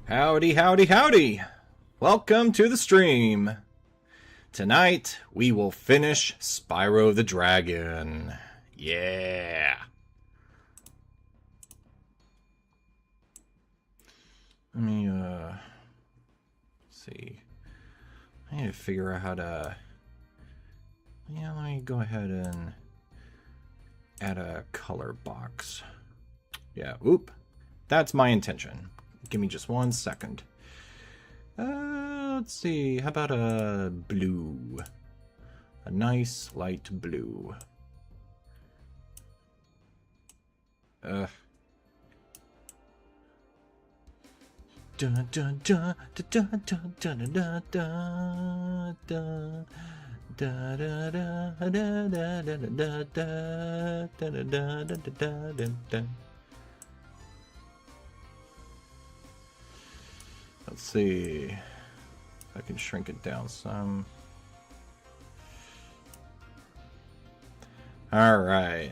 Howdy, howdy, howdy! Welcome to the stream. Tonight, we will finish Spyro the Dragon. Yeah! Let me, see. I need to figure out how to... Yeah, let me go ahead and add a color box. Yeah, oop. That's my intention. Give me just 1 second. Let's see. How about a blue? A nice light blue. Dun dun dun dun dun dun dun dun dun dun. Da da da da da da da da da da da da da. Let's see if I can shrink it down some. All right.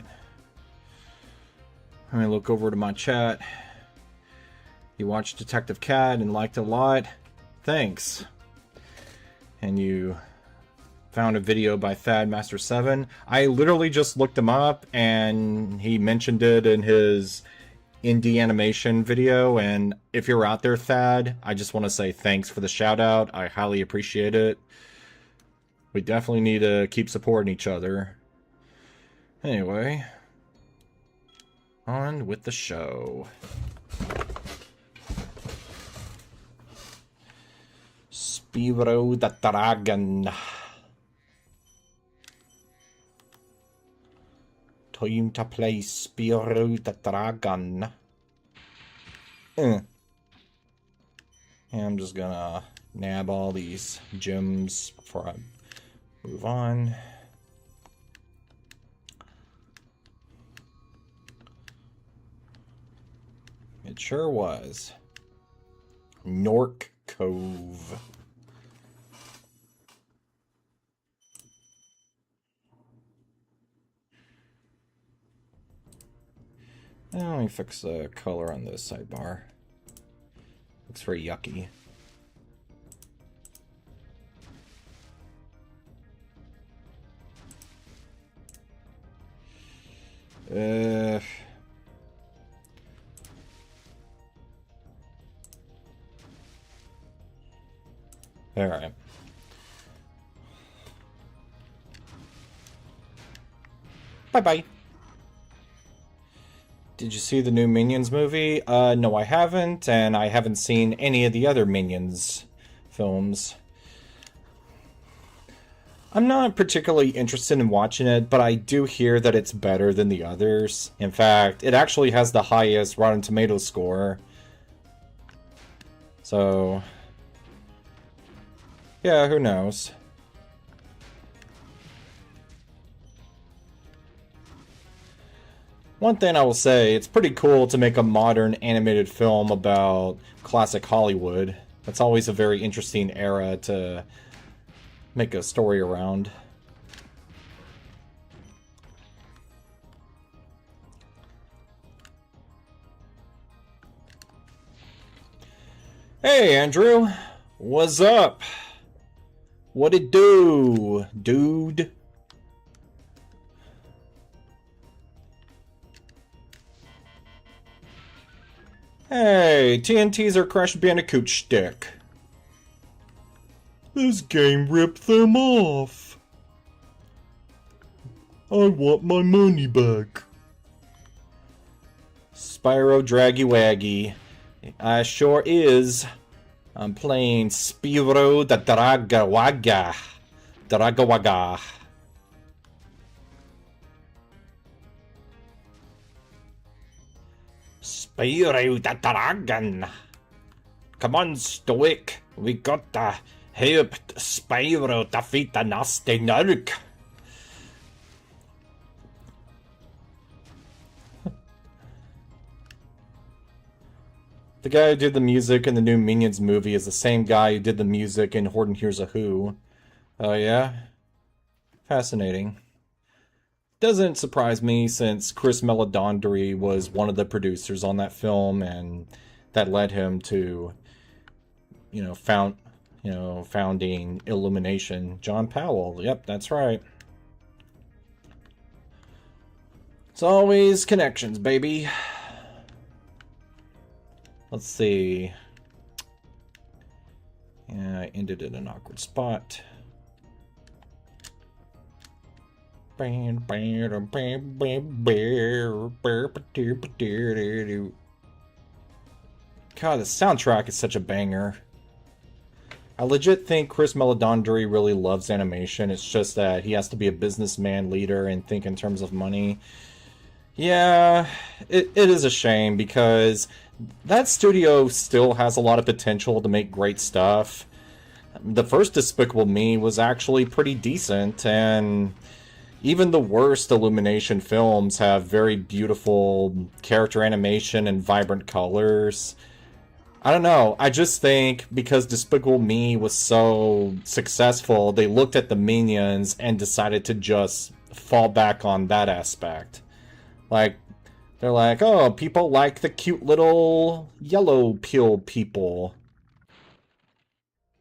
Let me look over to my chat. You watched Detective Cat and liked it a lot. Thanks. And you found a video by ThadMaster7. I literally just looked him up and he mentioned it in his indie animation video, and if you're out there, Thad, I just want to say thanks for the shout out. I highly appreciate it. We definitely need to keep supporting each other. Anyway, on with the show. Spyro the Dragon. Time to play Spyro the Dragon. And I'm just gonna nab all these gems before I move on. It sure was. Nork Cove. Let me fix the color on this sidebar. Looks very yucky. Alright. Bye-bye. Did you see the new Minions movie? No, I haven't, and I haven't seen any of the other Minions films. I'm not particularly interested in watching it, but I do hear that it's better than the others. In fact, it actually has the highest Rotten Tomatoes score. So, yeah, who knows? One thing I will say, it's pretty cool to make a modern animated film about classic Hollywood. That's always a very interesting era to make a story around. Hey, Andrew. What's up? What it do, dude? Hey, TNT's our Crash Bandicoot stick. This game ripped them off. I want my money back. Spyro Draggy Waggy. I sure is. I'm playing Spyro the Dragawaga. Dragawaga. Spyro the Dragon. Come on, Stoic. We gotta help Spyro defeat the nasty Narc. The guy who did the music in the new Minions movie is the same guy who did the music in Horton Hears a Who. Oh yeah? Fascinating. Doesn't surprise me since Chris Meledandri was one of the producers on that film, and that led him to founding Illumination, John Powell. Yep, that's right. It's always connections, baby. Let's see. Yeah, I ended in an awkward spot. God, the soundtrack is such a banger. I legit think Chris Meledandri really loves animation. It's just that he has to be a businessman leader and think in terms of money. Yeah, it is a shame because that studio still has a lot of potential to make great stuff. The first Despicable Me was actually pretty decent, and even the worst Illumination films have very beautiful character animation and vibrant colors. I don't know, I just think because Despicable Me was so successful, they looked at the Minions and decided to just fall back on that aspect. Like, they're like, oh, people like the cute little yellow pill people.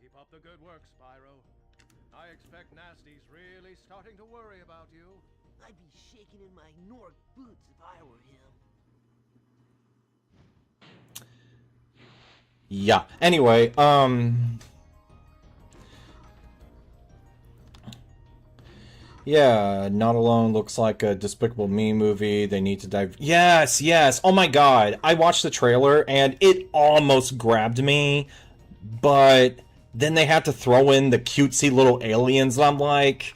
Keep up the good work, Spyro. I expect Nasty's really starting to worry about you. I'd be shaking in my Nork boots if I were him. Yeah, anyway, yeah, Not Alone looks like a Despicable Me movie. They need to dive. Yes, yes. Oh my god. I watched the trailer and it almost grabbed me, but then they had to throw in the cutesy little aliens, and I'm like,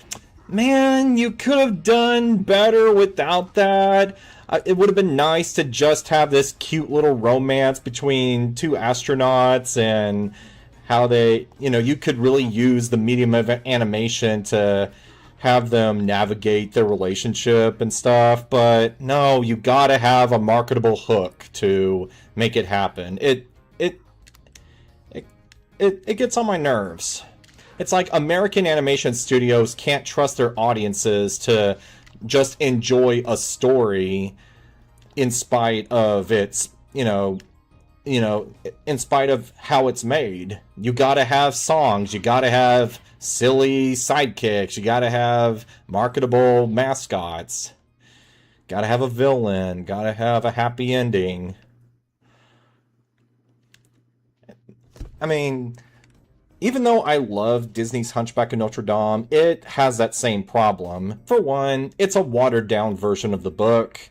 man, you could have done better without that. It would have been nice to just have this cute little romance between two astronauts and how they, you could really use the medium of animation to have them navigate their relationship and stuff, but no, you gotta have a marketable hook to make it happen. It gets on my nerves. It's like American animation studios can't trust their audiences to just enjoy a story in spite of its, in spite of how it's made. You gotta have songs, you gotta have silly sidekicks, you gotta have marketable mascots, gotta have a villain, gotta have a happy ending. I mean, even though I love Disney's Hunchback of Notre Dame, it has that same problem. For one, it's a watered-down version of the book.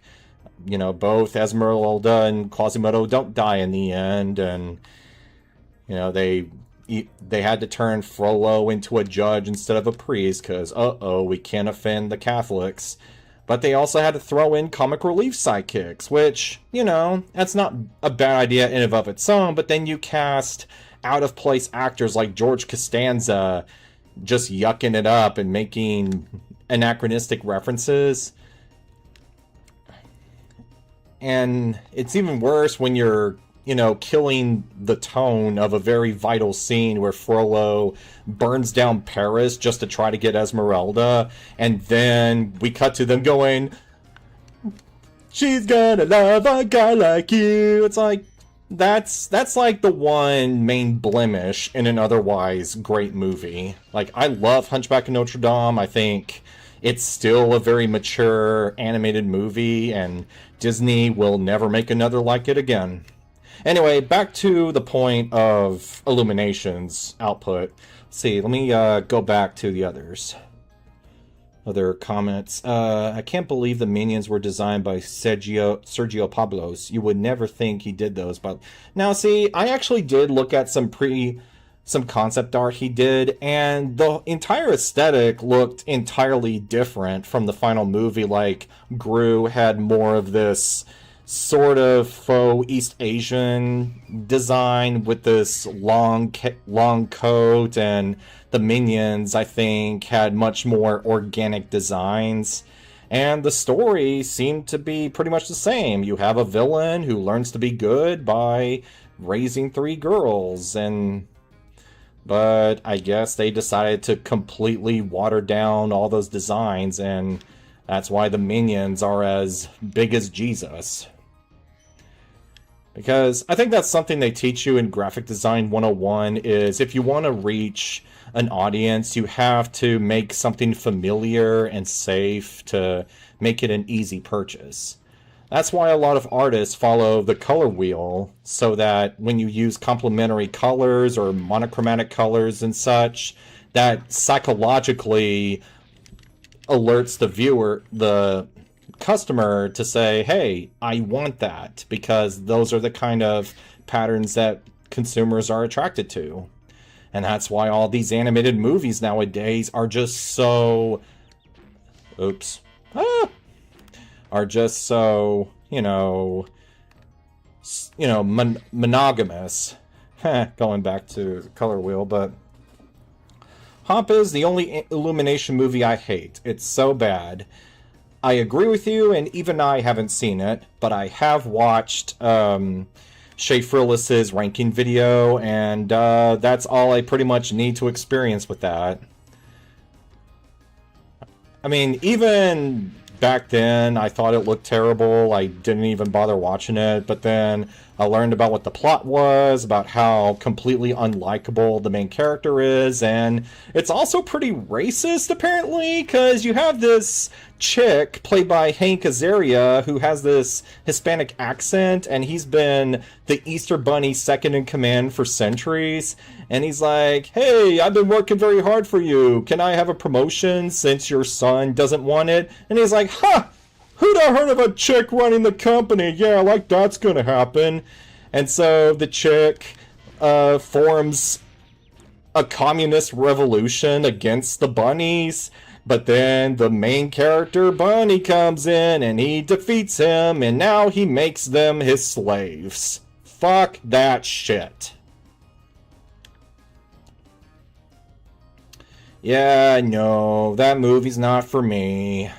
Both Esmeralda and Quasimodo don't die in the end, and, they had to turn Frollo into a judge instead of a priest, because, we can't offend the Catholics. But they also had to throw in comic relief sidekicks, which, that's not a bad idea in and of its own, but then you cast out-of-place actors like George Costanza just yucking it up and making anachronistic references. And it's even worse when you're, killing the tone of a very vital scene where Frollo burns down Paris just to try to get Esmeralda, and then we cut to them going, she's gonna love a guy like you. It's like, that's like the one main blemish in an otherwise great movie. Like, I love Hunchback of Notre Dame. I think it's still a very mature animated movie, and Disney will never make another like it again. Anyway, back to the point of Illumination's output. Let's see, let me go back to the other comments. I can't believe the Minions were designed by Sergio Pablos. You would never think he did those, but now see, I actually did look at some concept art he did, and the entire aesthetic looked entirely different from the final movie. Like, Gru had more of this sort of faux East Asian design with this long coat, and the Minions, I think, had much more organic designs. And the story seemed to be pretty much the same. You have a villain who learns to be good by raising 3 girls, but I guess they decided to completely water down all those designs, and that's why the Minions are as big as Jesus. Because I think that's something they teach you in Graphic Design 101 is if you want to reach an audience, you have to make something familiar and safe to make it an easy purchase. That's why a lot of artists follow the color wheel, so that when you use complementary colors or monochromatic colors and such, that psychologically alerts the viewer, the customer, to say, hey, I want that, because those are the kind of patterns that consumers are attracted to. And that's why all these animated movies nowadays are just so... Oops. Are just so, monogamous. Going back to Color Wheel, but... Hop is the only Illumination movie I hate. It's so bad. I agree with you, and even I haven't seen it, but I have watched Shay Frillis's ranking video, and that's all I pretty much need to experience with that. I mean, even back then, I thought it looked terrible. I didn't even bother watching it, but then I learned about what the plot was, about how completely unlikable the main character is, and it's also pretty racist, apparently, because you have this chick, played by Hank Azaria, who has this Hispanic accent, and he's been the Easter Bunny second in command for centuries, and he's like, hey, I've been working very hard for you. Can I have a promotion since your son doesn't want it? And he's like, ha! Who'd have heard of a chick running the company? Yeah, like that's gonna happen. And so the chick forms a communist revolution against the bunnies, but then the main character, Bunny, comes in and he defeats him, and now he makes them his slaves. Fuck that shit. Yeah, no, that movie's not for me.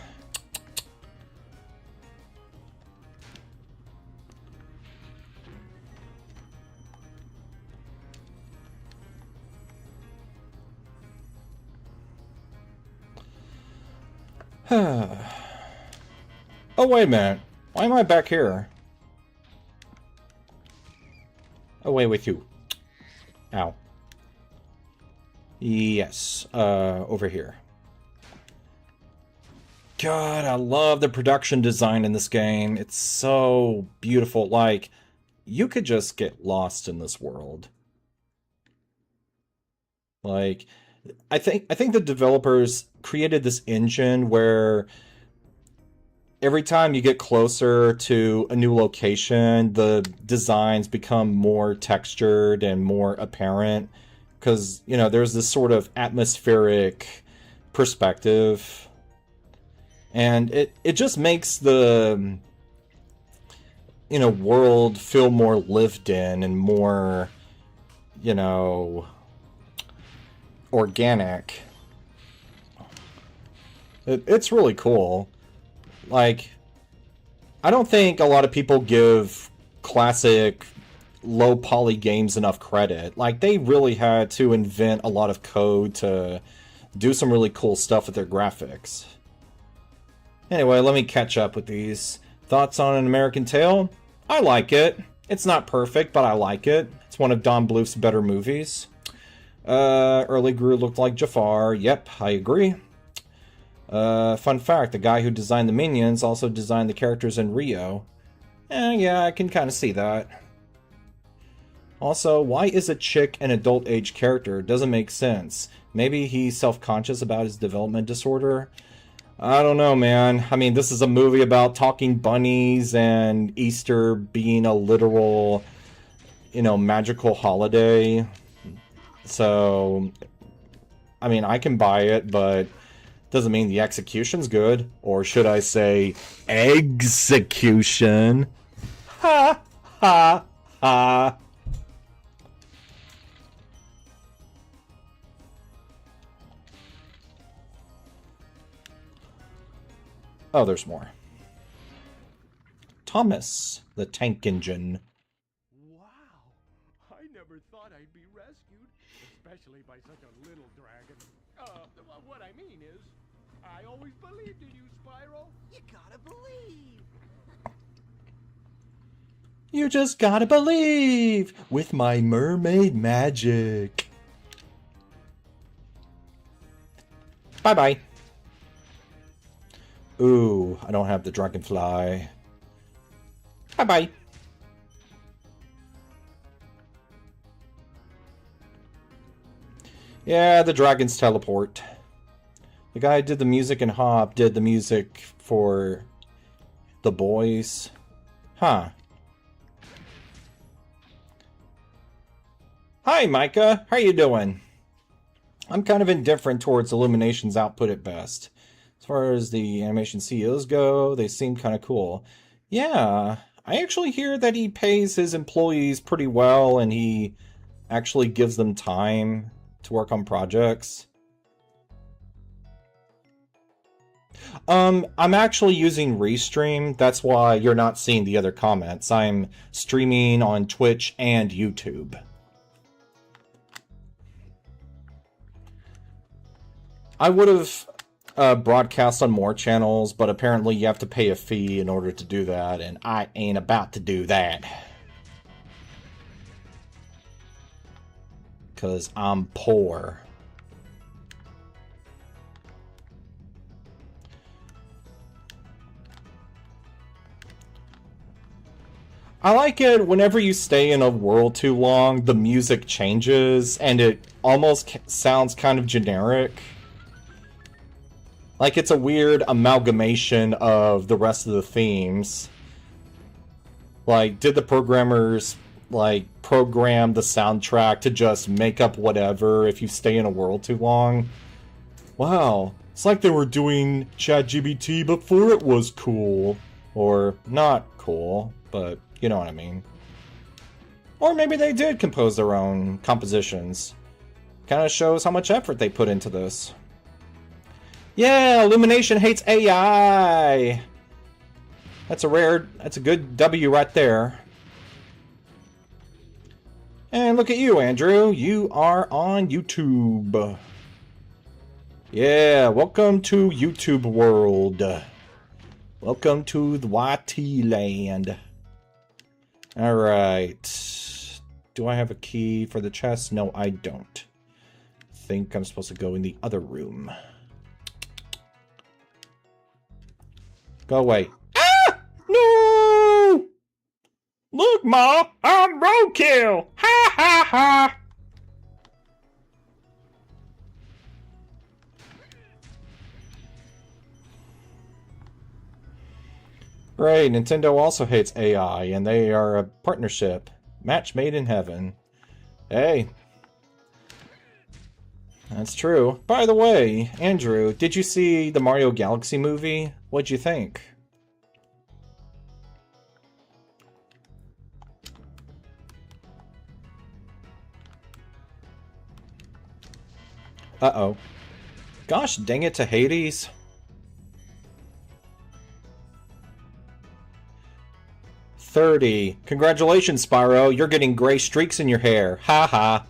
Oh, wait a minute. Why am I back here? Away with you. Ow. Yes, over here. God, I love the production design in this game. It's so beautiful. Like, you could just get lost in this world. Like, I think the developers created this engine where every time you get closer to a new location, the designs become more textured and more apparent, because, there's this sort of atmospheric perspective, and it just makes the world feel more lived in and more organic. It's really cool. Like, I don't think a lot of people give classic low poly games enough credit. Like, they really had to invent a lot of code to do some really cool stuff with their graphics. Anyway, let me catch up with these. Thoughts on An American Tail? I like it. It's not perfect, but I like it. It's one of Don Bluth's better movies. Early Gru looked like Jafar. Yep, I agree. Fun fact, the guy who designed the minions also designed the characters in Rio. Yeah, I can kind of see that. Also, why is a chick an adult age character? Doesn't make sense. Maybe he's self-conscious about his development disorder? I don't know, man. I mean, this is a movie about talking bunnies and Easter being a literal, magical holiday. So, I mean, I can buy it, but doesn't mean the execution's good. Or should I say, execution? Ha! Ha! Ha! Oh, there's more. Thomas, the tank engine. Wow! I never thought I'd be rescued, especially by such a little dragon. What I mean is, I always believed in you, Spyro. You gotta believe. You just gotta believe with my mermaid magic. Bye-bye. Ooh, I don't have the dragonfly. Bye-bye. Yeah, the dragons teleport. The guy who did the music in Hop did the music for The Boys. Huh. Hi, Micah. How you doing? I'm kind of indifferent towards Illumination's output at best. As far as the animation CEOs go, they seem kind of cool. Yeah, I actually hear that he pays his employees pretty well and he actually gives them time to work on projects. I'm actually using Restream. That's why you're not seeing the other comments. I'm streaming on Twitch and YouTube. I would have broadcast on more channels, but apparently you have to pay a fee in order to do that, and I ain't about to do that. Because I'm poor. I like it whenever you stay in a world too long, the music changes, and it almost sounds kind of generic. Like it's a weird amalgamation of the rest of the themes. Like, did the programmers, like, program the soundtrack to just make up whatever if you stay in a world too long? Wow, it's like they were doing ChatGPT before it was cool. Or not cool, but you know what I mean. Or maybe they did compose their own compositions. Kind of shows how much effort they put into this. Yeah, Illumination hates AI! That's a good W right there. And look at you, Andrew. You are on YouTube. Yeah, welcome to YouTube world. Welcome to the YT land. Alright. Do I have a key for the chest? No, I don't. I think I'm supposed to go in the other room. Go away. Ah! No! Look, Ma! I'm roadkill! Ha ha ha! Right, Nintendo also hates AI, and they are a partnership. Match made in heaven. Hey. That's true. By the way, Andrew, did you see the Mario Galaxy movie? What'd you think? Uh-oh. Gosh dang it to Hades. $30. Congratulations, Spyro. You're getting gray streaks in your hair. Ha ha.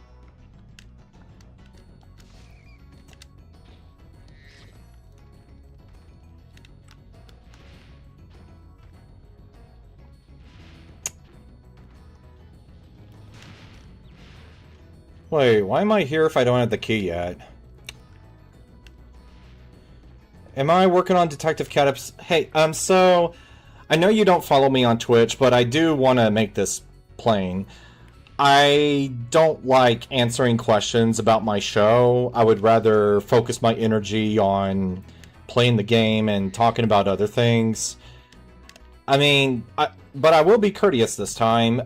Wait, why am I here if I don't have the key yet? Am I working on Detective Cat? Hey, so I know you don't follow me on Twitch, but I do want to make this plain. I don't like answering questions about my show. I would rather focus my energy on playing the game and talking about other things. I mean, but I will be courteous this time.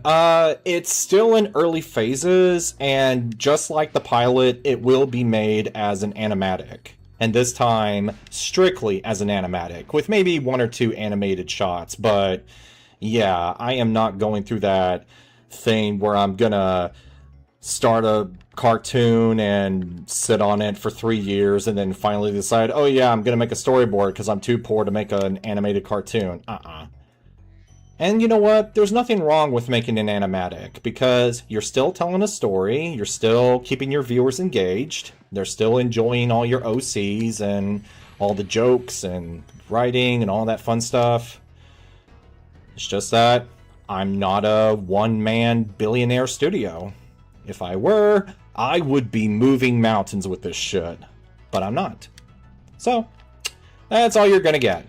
It's still in early phases, and just like the pilot, it will be made as an animatic. And this time, strictly as an animatic, with maybe one or two animated shots. But yeah, I am not going through that thing where I'm gonna start a cartoon and sit on it for 3 years and then finally decide, oh yeah, I'm gonna make a storyboard because I'm too poor to make an animated cartoon. And you know what? There's nothing wrong with making an animatic, because you're still telling a story, you're still keeping your viewers engaged, they're still enjoying all your OCs and all the jokes and writing and all that fun stuff. It's just that I'm not a one-man billionaire studio. If I were, I would be moving mountains with this shit. But I'm not. So, that's all you're gonna get.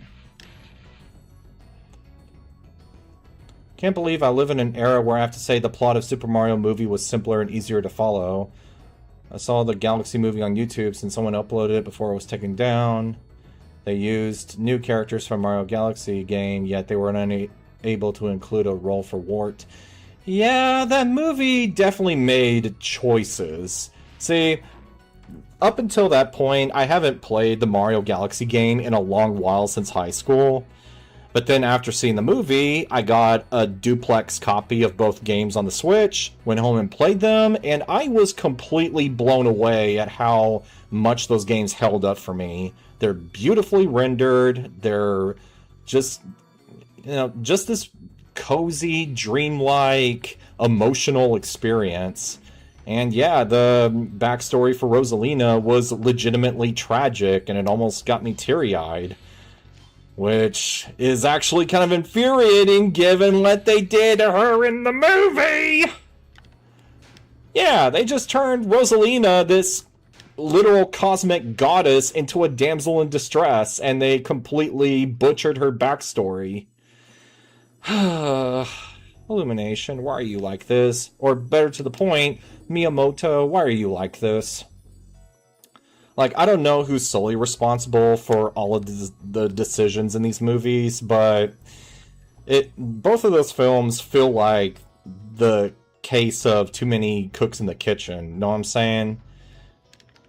Can't believe I live in an era where I have to say the plot of Super Mario movie was simpler and easier to follow. I saw the Galaxy movie on YouTube since someone uploaded it before it was taken down. They used new characters from Mario Galaxy game, yet they were unable to include a role for Wart. Yeah, that movie definitely made choices. See, up until that point, I haven't played the Mario Galaxy game in a long while since high school. But then after seeing the movie, I got a duplex copy of both games on the Switch, went home and played them, and I was completely blown away at how much those games held up for me. They're beautifully rendered, they're just, just this cozy, dreamlike, emotional experience. And yeah, the backstory for Rosalina was legitimately tragic, and it almost got me teary-eyed. Which is actually kind of infuriating given what they did to her in the movie! Yeah, they just turned Rosalina, this literal cosmic goddess, into a damsel in distress, and they completely butchered her backstory. Illumination, why are you like this? Or better to the point, Miyamoto, why are you like this? Like, I don't know who's solely responsible for all of the decisions in these movies, but both of those films feel like the case of too many cooks in the kitchen, know what I'm saying?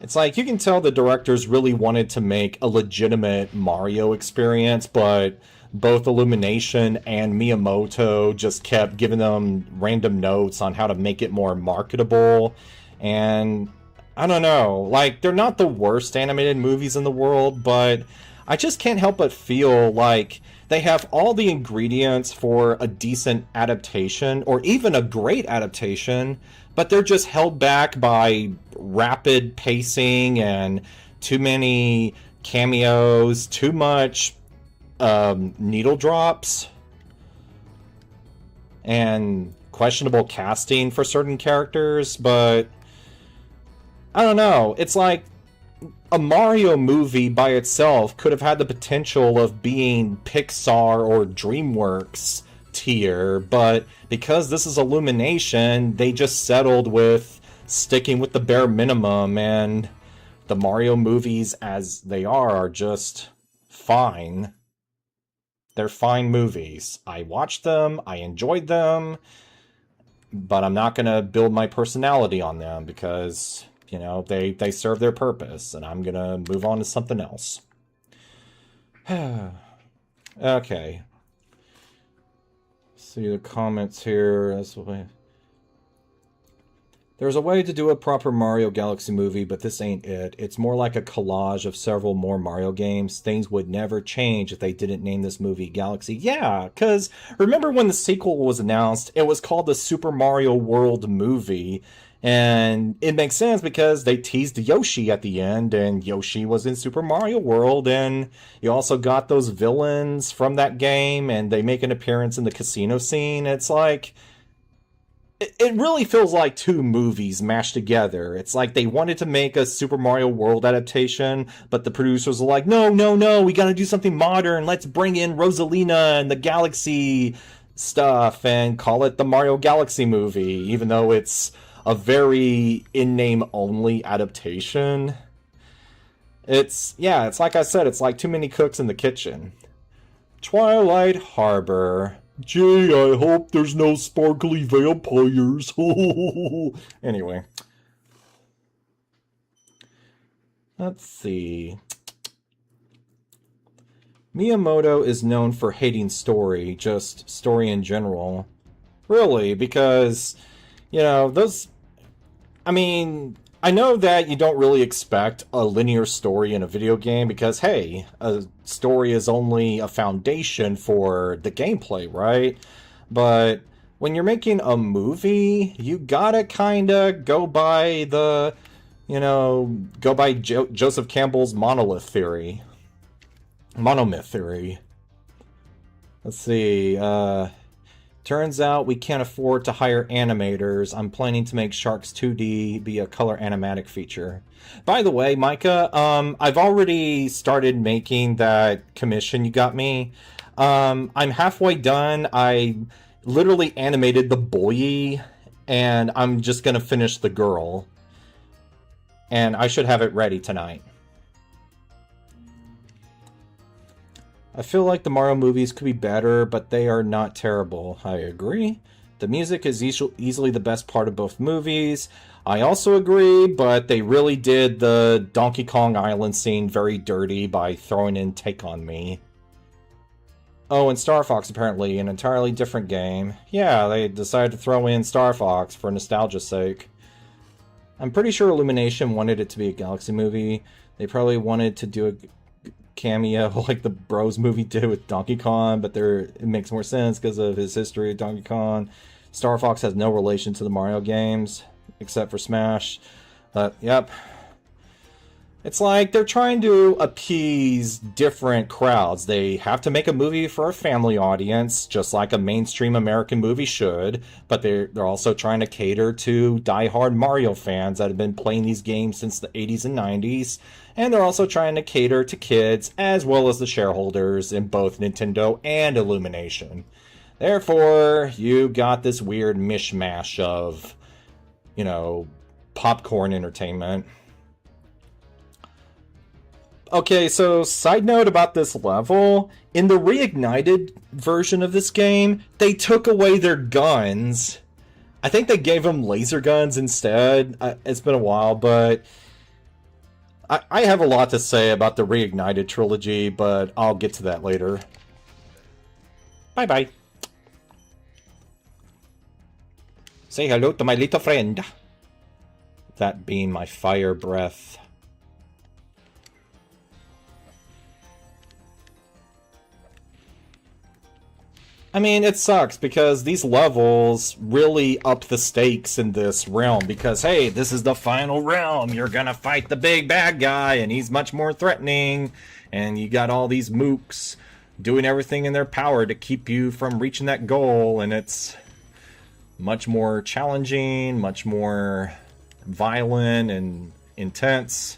It's like, you can tell the directors really wanted to make a legitimate Mario experience, but both Illumination and Miyamoto just kept giving them random notes on how to make it more marketable, and I don't know, like, they're not the worst animated movies in the world, but I just can't help but feel like they have all the ingredients for a decent adaptation, or even a great adaptation, but they're just held back by rapid pacing and too many cameos, too much needle drops, and questionable casting for certain characters, but I don't know, it's like a Mario movie by itself could have had the potential of being Pixar or DreamWorks tier, but because this is Illumination, they just settled with sticking with the bare minimum, and the Mario movies as they are just fine. They're fine movies. I watched them, I enjoyed them, but I'm not gonna build my personality on them because, you know, they serve their purpose, and I'm gonna move on to something else. Okay. See the comments here. There's a way to do a proper Mario Galaxy movie, but this ain't it. It's more like a collage of several more Mario games. Things would never change if they didn't name this movie Galaxy. Yeah, because remember when the sequel was announced, it was called the Super Mario World movie. And it makes sense because they teased Yoshi at the end, and Yoshi was in Super Mario World, and you also got those villains from that game, and they make an appearance in the casino scene. It's like, it really feels like two movies mashed together. It's like they wanted to make a Super Mario World adaptation, but the producers were like, no, we gotta do something modern. Let's bring in Rosalina and the Galaxy stuff and call it the Mario Galaxy movie, even though it's a very in-name only adaptation. It's like I said, it's like too many cooks in the kitchen. Twilight Harbor. Gee, I hope there's no sparkly vampires. Anyway. Let's see. Miyamoto is known for hating story, just story in general. Really, because, you know, I mean, I know that you don't really expect a linear story in a video game because, hey, a story is only a foundation for the gameplay, right? But when you're making a movie, you gotta kinda go by Joseph Campbell's monomyth theory. Let's see, Turns out we can't afford to hire animators. I'm planning to make Sharks 2D be a color animatic feature. By the way, Micah, I've already started making that commission you got me. I'm halfway done. I literally animated the boy, and I'm just gonna finish the girl. And I should have it ready tonight. I feel like the Mario movies could be better, but they are not terrible. I agree. The music is easily the best part of both movies. I also agree, but they really did the Donkey Kong Island scene very dirty by throwing in Take On Me. Oh, and Star Fox apparently, an entirely different game. Yeah, they decided to throw in Star Fox for nostalgia's sake. I'm pretty sure Illumination wanted it to be a Galaxy movie. They probably wanted to do a cameo like the Bros movie did with Donkey Kong, but it makes more sense because of his history with Donkey Kong. Star Fox has no relation to the Mario games, except for Smash. But, yep. It's like they're trying to appease different crowds. They have to make a movie for a family audience, just like a mainstream American movie should, but they're also trying to cater to die-hard Mario fans that have been playing these games since the 80s and 90s, and they're also trying to cater to kids as well as the shareholders in both Nintendo and Illumination. Therefore, you got this weird mishmash of, popcorn entertainment. Okay, so side note about this level, in the reignited version of this game, they took away their guns. I think they gave them laser guns instead. It's been a while, but I have a lot to say about the reignited trilogy, but I'll get to that later. Bye-bye. Say hello to my little friend. That being my fire breath. I mean, it sucks because these levels really up the stakes in this realm because, hey, this is the final realm. You're gonna fight the big bad guy and he's much more threatening. And you got all these mooks doing everything in their power to keep you from reaching that goal. And it's much more challenging, much more violent and intense.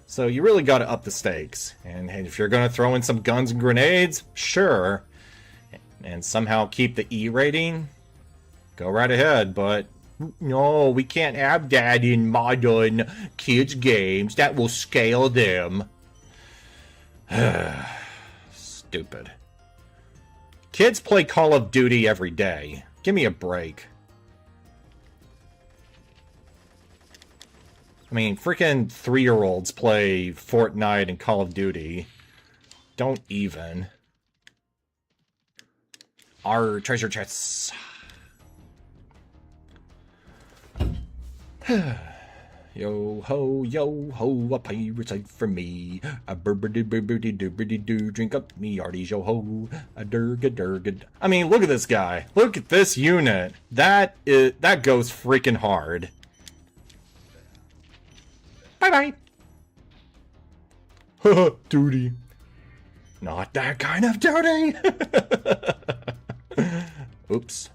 So you really gotta up the stakes. And hey, if you're gonna throw in some guns and grenades, sure. And somehow keep the E rating, go right ahead, but no, we can't have that in modern kids' games. That will scale them. Stupid. Kids play Call of Duty every day. Give me a break. I mean, freaking 3-year-olds play Fortnite and Call of Duty. Don't even. Our treasure chests. Yo ho, a pirate sight for me. A burberdy-burberdy-doo-berdy-doo, drink up me arties, yo ho. A durga-durga. I mean, look at this guy. Look at this unit. That goes freaking hard. Bye-bye. Haha, duty. Not that kind of duty. Oops.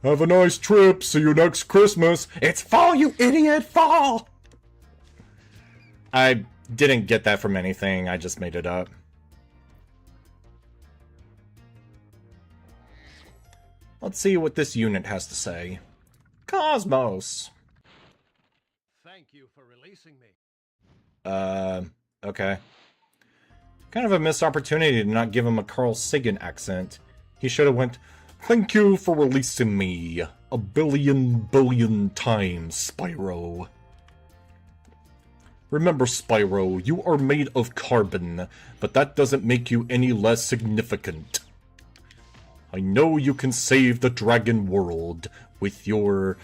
Have a nice trip. See you next Christmas. It's fall, you idiot, fall! I didn't get that from anything. I just made it up. Let's see what this unit has to say. Cosmos. Thank you for releasing me. Okay. Kind of a missed opportunity to not give him a Carl Sagan accent. He should have went, "Thank you for releasing me a billion times, Spyro. Remember, Spyro, you are made of carbon, but that doesn't make you any less significant. I know you can save the dragon world with your,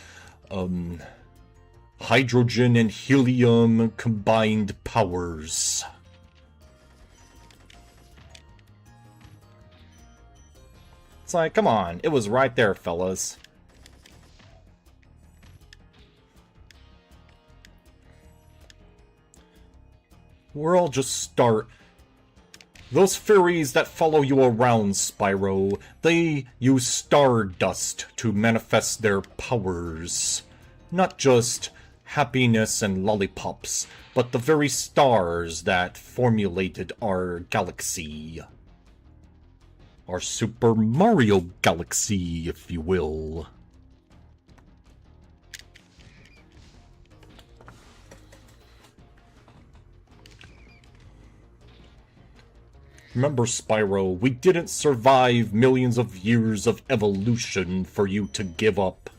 hydrogen and helium combined powers." It's like, come on, it was right there, fellas. We'll all just start Those fairies that follow you around, Spyro, they use stardust to manifest their powers. Not just happiness and lollipops, but the very stars that formulated our galaxy. Our Super Mario Galaxy, if you will. Remember, Spyro, we didn't survive millions of years of evolution for you to give up.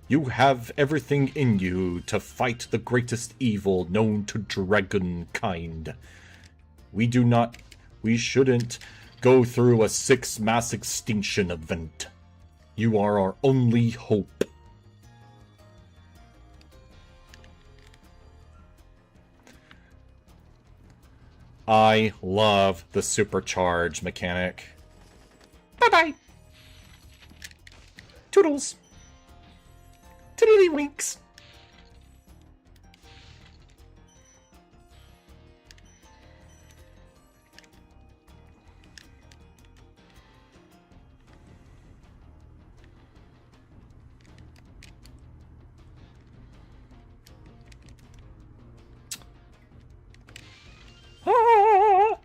You have everything in you to fight the greatest evil known to dragonkind. We shouldn't go through a 6 mass extinction event. You are our only hope. I love the supercharge mechanic. Bye-bye. Toodles. Tiddlywinks. Ah!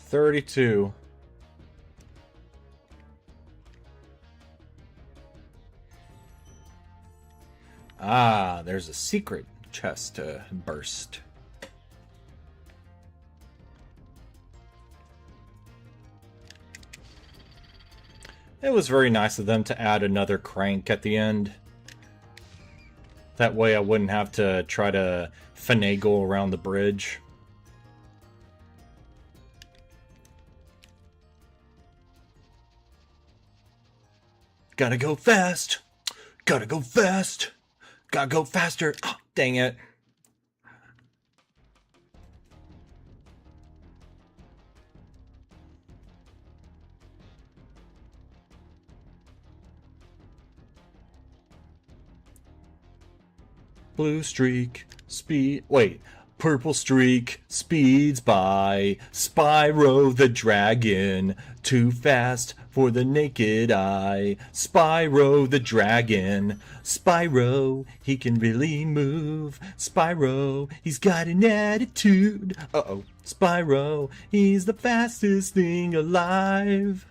32. Ah, there's a secret chest to burst. It was very nice of them to add another crank at the end. That way I wouldn't have to try to finagle around the bridge. Gotta go fast! Gotta go fast! Gotta go faster! Oh, dang it. Blue streak, speed... Wait. Purple streak speeds by. Spyro the dragon, too fast for the naked eye. Spyro the dragon, Spyro, he can really move. Spyro, he's got an attitude. Uh-oh. Spyro, he's the fastest thing alive.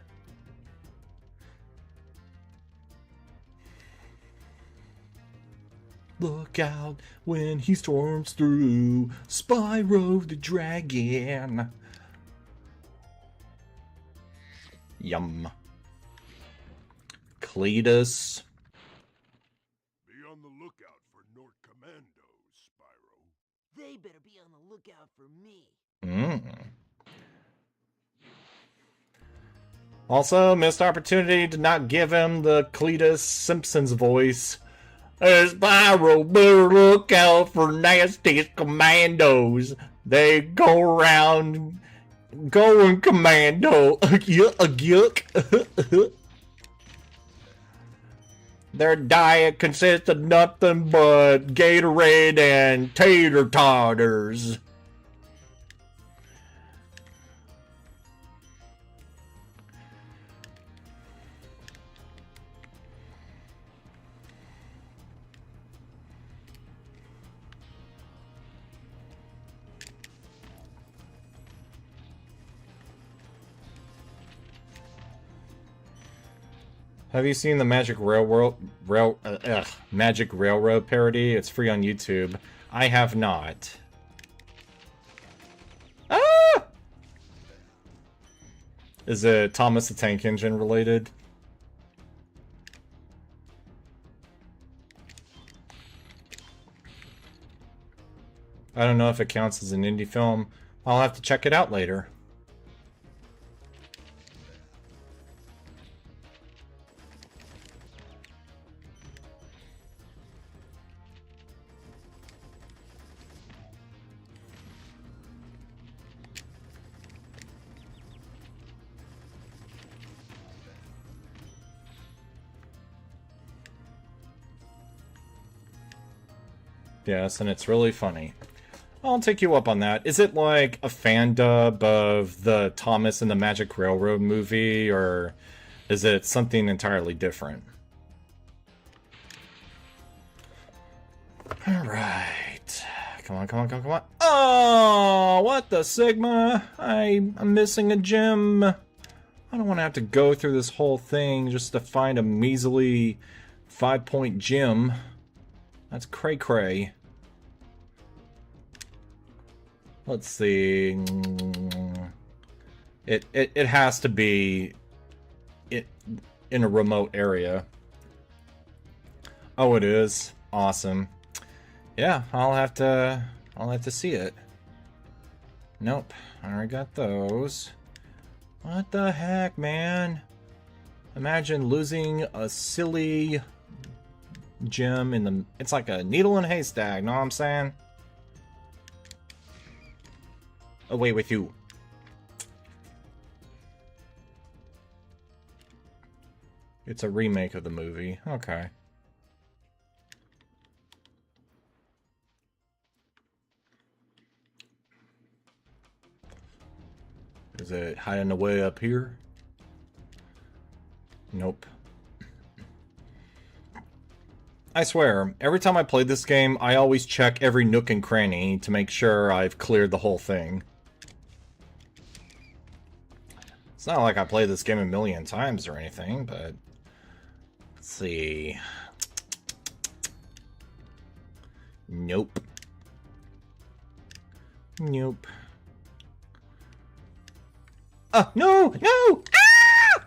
Look out when he storms through. Spyro the dragon. Yum. Cletus. Be on the lookout for Nort Commandos, Spyro. They better be on the lookout for me. Also, missed opportunity to not give him the Cletus Simpsons voice. Spyro, better look out for nasty commandos. They go around going commando. Yuck. Their diet consists of nothing but Gatorade and tater totters. Have you seen the Magic Magic Railroad parody? It's free on YouTube. I have not. Ah! Is it Thomas the Tank Engine related? I don't know if it counts as an indie film. I'll have to check it out later. Yes, and it's really funny. I'll take you up on that. Is it like a fan dub of the Thomas and the Magic Railroad movie, or is it something entirely different? Alright. Come on, come on, come on, come on. Oh, what the Sigma? I'm missing a gem. I don't want to have to go through this whole thing just to find a measly 5-point gem. That's cray-cray. Let's see. It has to be in a remote area. Oh, it is. Awesome. Yeah, I'll have to see it. Nope, I already got those. What the heck, man? Imagine losing a silly gem in the... It's like a needle in a haystack, know what I'm saying? Away with you. It's a remake of the movie. Okay. Is it hiding away up here? Nope. I swear, every time I play this game, I always check every nook and cranny to make sure I've cleared the whole thing. It's not like I played this game a million times or anything, but... Let's see... Nope. Nope. No! No! Ah!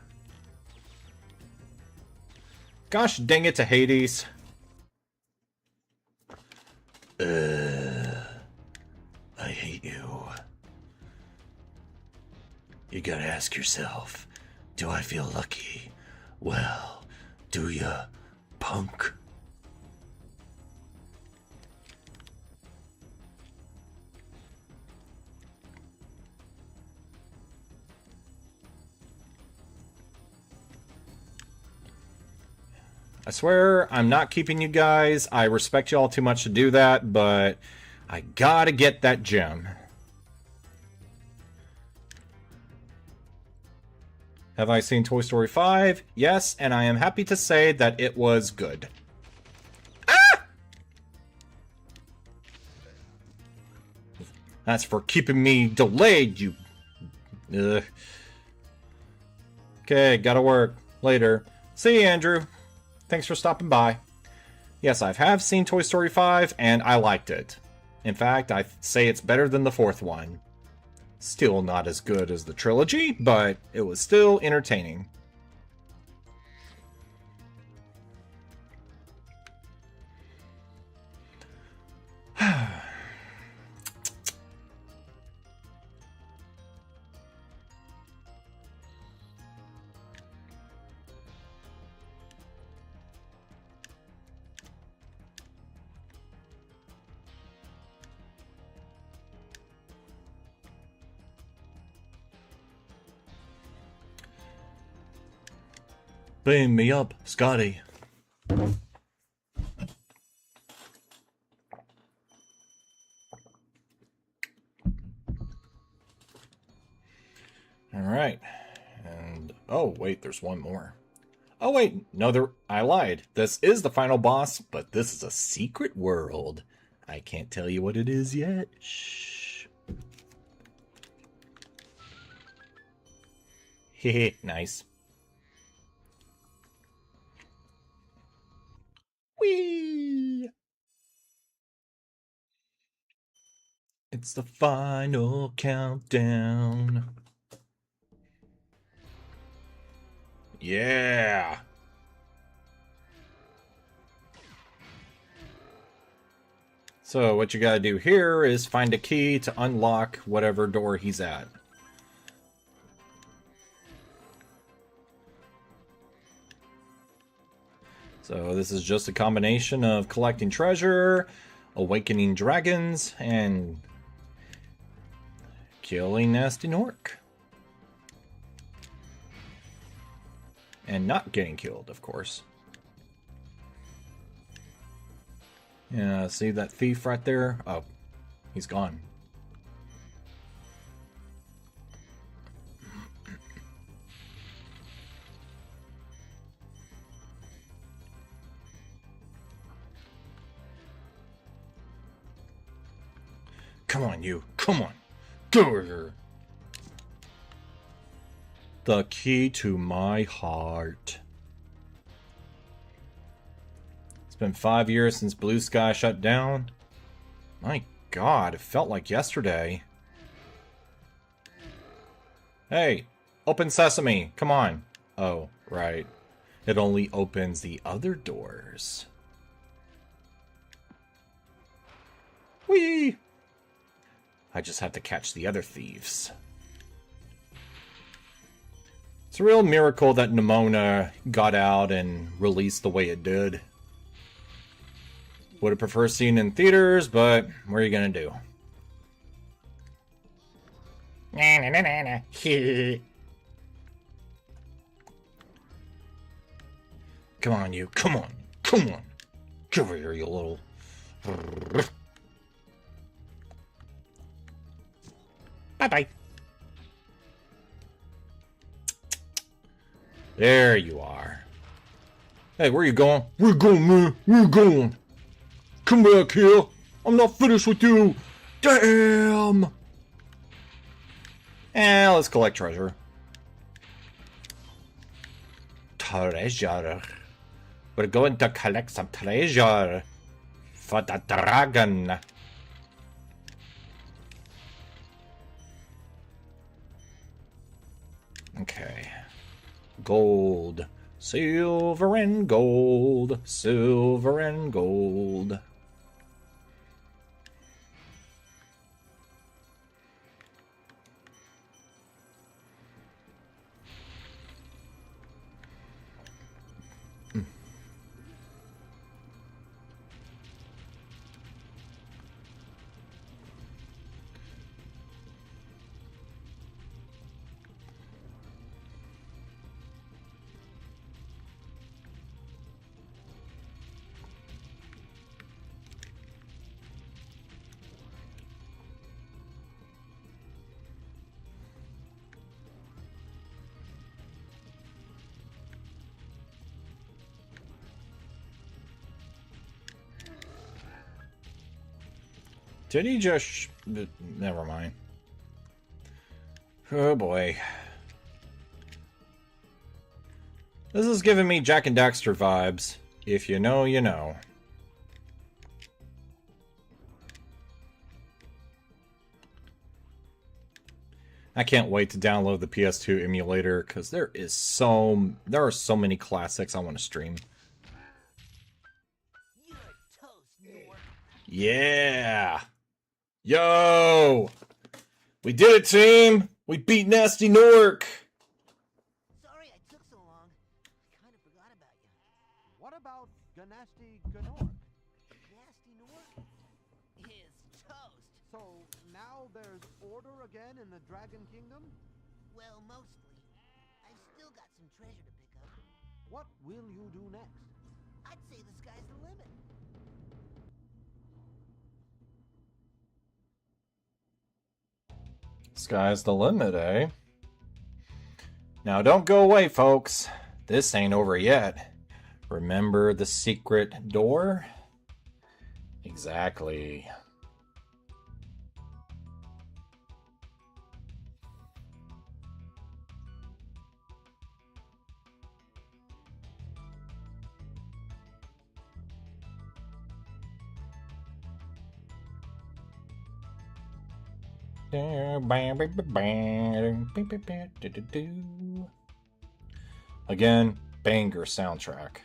Gosh dang it to Hades. I hate you. You gotta ask yourself, do I feel lucky? Well, do ya, punk? I swear, I'm not keeping you guys. I respect y'all too much to do that, but I gotta get that gem. Have I seen Toy Story 5? Yes, and I am happy to say that it was good. Ah! That's for keeping me delayed, you... Okay, gotta work. Later. See you, Andrew. Thanks for stopping by. Yes, I have seen Toy Story 5, and I liked it. In fact, I say it's better than the fourth one. Still not as good as the trilogy, but it was still entertaining. Beam me up, Scotty. Alright. And... oh, wait, there's one more. Oh, wait, no, I lied. This is the final boss, but this is a secret world. I can't tell you what it is yet. Shh. Hehe, nice. Whee! It's the final countdown. Yeah! So what you gotta do here is find a key to unlock whatever door he's at. So this is just a combination of collecting treasure, awakening dragons, and killing Nasty Nork. And not getting killed, of course. Yeah, see that thief right there? Oh, He's gone. Come on, you. Come on. Go over here. The key to my heart. It's been 5 years since Blue Sky shut down. My God, it felt like yesterday. Hey, open sesame. Come on. Oh, right. It only opens the other doors. Whee! I just have to catch the other thieves. It's a real miracle that Nimona got out and released the way it did. Would have preferred seeing it in theaters, but what are you gonna do? Na na na na na. Come on, you. Come on. Come on. Get over here, you little... Bye-bye. There you are. Hey, where you going? Where you going, man? Where you going? Come back here. I'm not finished with you. Damn. Let's collect treasure. Treasure. We're going to collect some treasure for the dragon. Okay. Gold. Silver and gold. Silver and gold. Did he just... Never mind. Oh boy. This is giving me Jak and Daxter vibes. If you know, you know. I can't wait to download the PS2 emulator because there are so many classics I want to stream. You're toast, Nork. Yeah. Yo! We did it, team! We beat Nasty Nork! Sorry I took so long. I kind of forgot about you. What about Ganasty Gnork? Nasty Nork is toast. So now there's order again in the Dragon Kingdom? Well, mostly. I've still got some treasure to pick up. What will you do next? I'd say the sky's the limit. Sky's the limit, eh? Now don't go away, folks. This ain't over yet. Remember the secret door? Exactly. Again, banger soundtrack.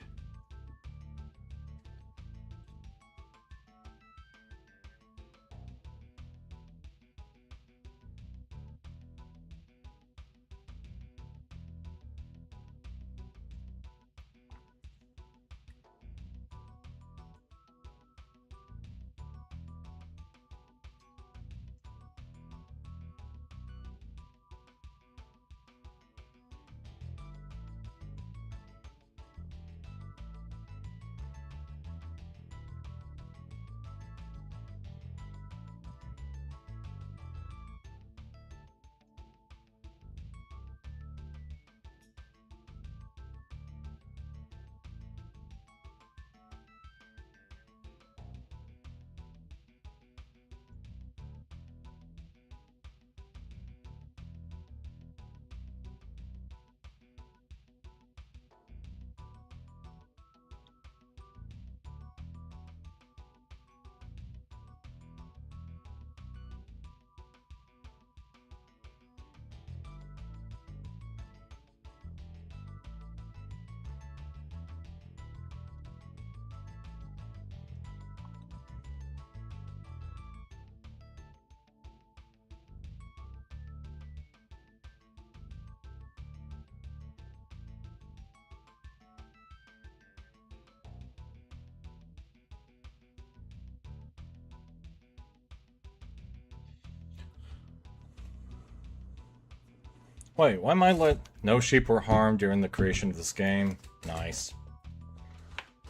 Wait, why am I let... No sheep were harmed during the creation of this game. Nice.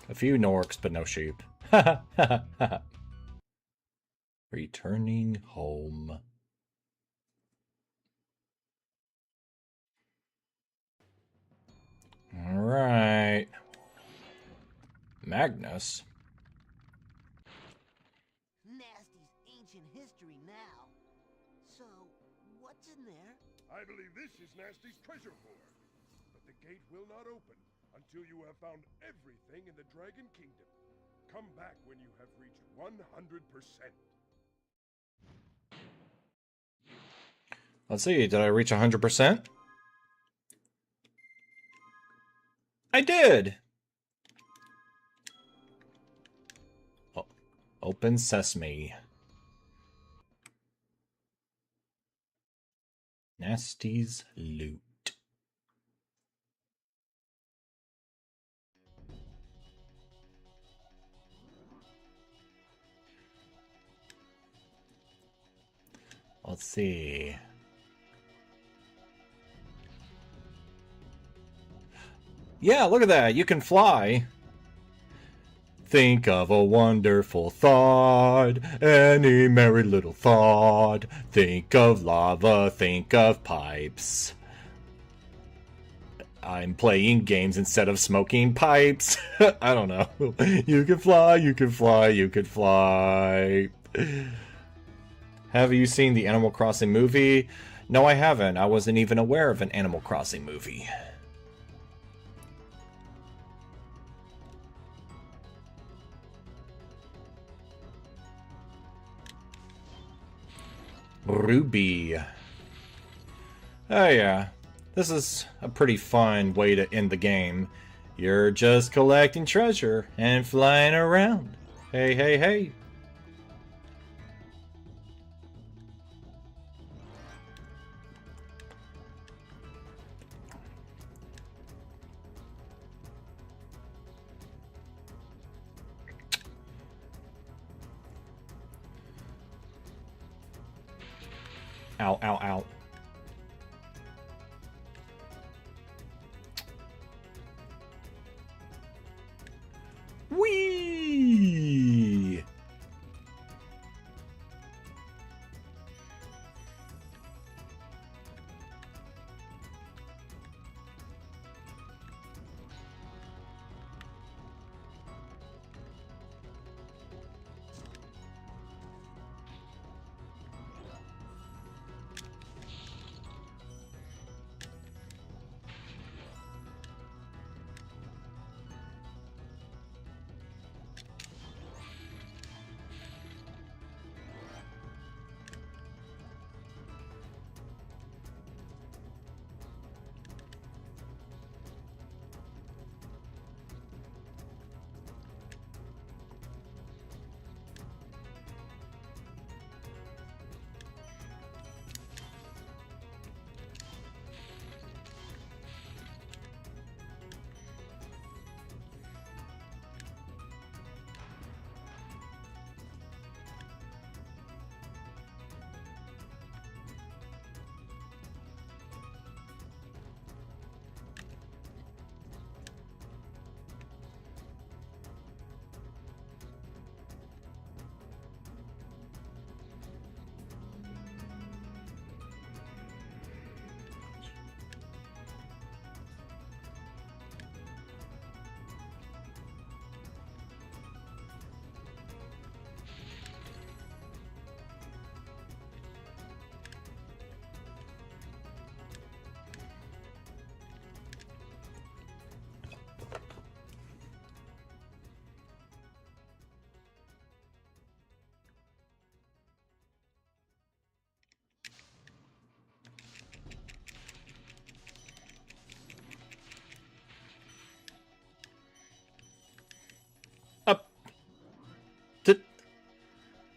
A few Norks, but no sheep. Returning home. Alright. Magnus? Nasty's ancient history now. So, what's in there? I believe this is Nasty's treasure hoard. But the gate will not open until you have found everything in the Dragon Kingdom. Come back when you have reached 100%. Let's see, did I reach 100%? I did! Oh, open sesame. Nasty's loot. Let's see. Yeah, look at that. You can fly. Think of a wonderful thought, any merry little thought. Think of lava, think of pipes. I'm playing games instead of smoking pipes. I don't know. You can fly, you can fly, you can fly. Have you seen the Animal Crossing movie? No, I haven't. I wasn't even aware of an Animal Crossing movie. Ruby. Oh yeah, this is a pretty fun way to end the game. You're just collecting treasure and flying around. Hey, hey, hey. Ow, ow, ow. Whee!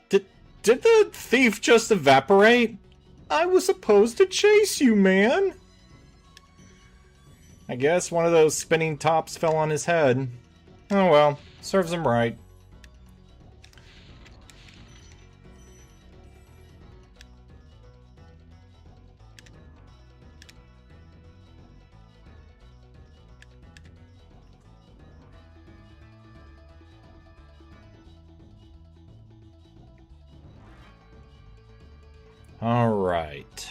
Did, did the thief just evaporate? I was supposed to chase you, man. I guess one of those spinning tops fell on his head. Oh well, serves him right. Alright.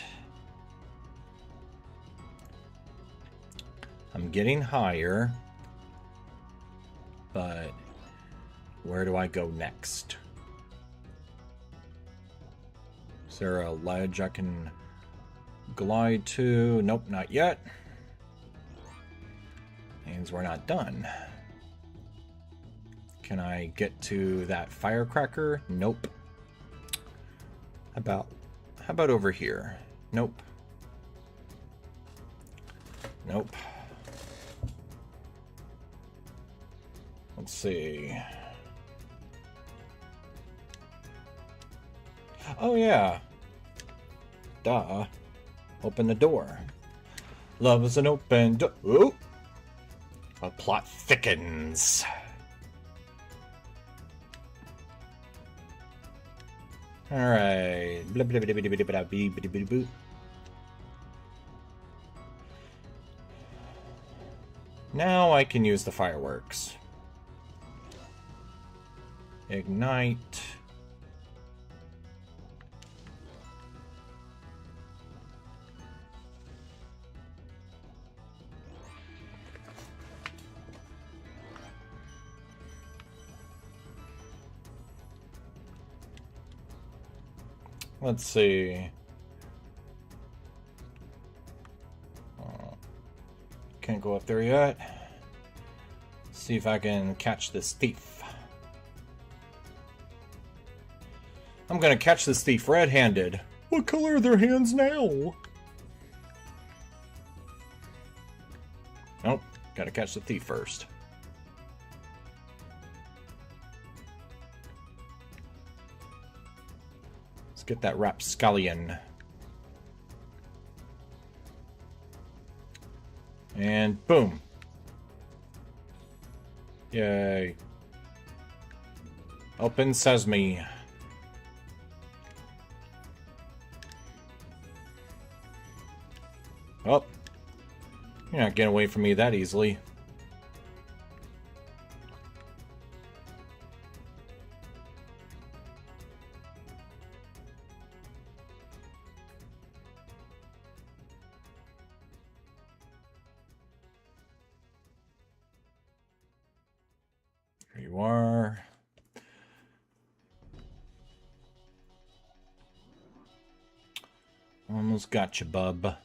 I'm getting higher. But where do I go next? Is there a ledge I can glide to? Nope, not yet. Means we're not done. Can I get to that firecracker? Nope. How about over here? Nope. Nope. Let's see. Oh yeah. Duh. Open the door. Love is an open door. Ooh. The plot thickens. Alright. Now I can use the fireworks. Ignite. Let's see. Can't go up there yet. See if I can catch this thief. I'm gonna catch this thief red-handed. What color are their hands now? Nope, gotta catch the thief first. Let's get that rapscallion. And boom. Yay. Open sesame. Oh. You're not getting away from me that easily. Here you are. Almost got you, bub.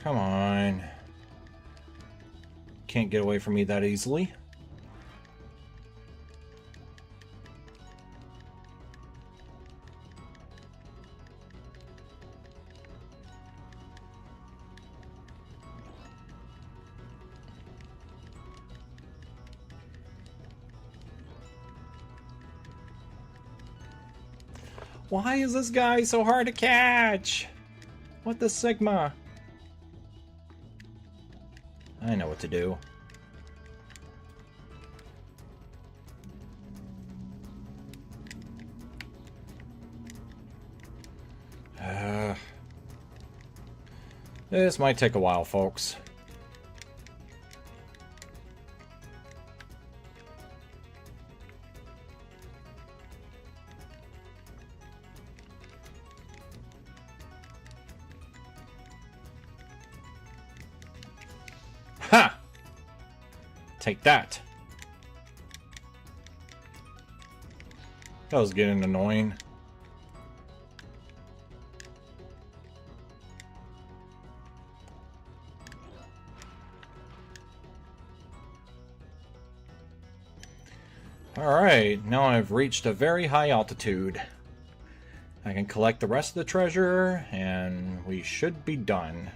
Come on. Can't get away from me that easily. Why is this guy so hard to catch? What the Sigma? I know what to do. This might take a while, folks. Ha! Take that. That was getting annoying. Alright, now I've reached a very high altitude. I can collect the rest of the treasure, and we should be done.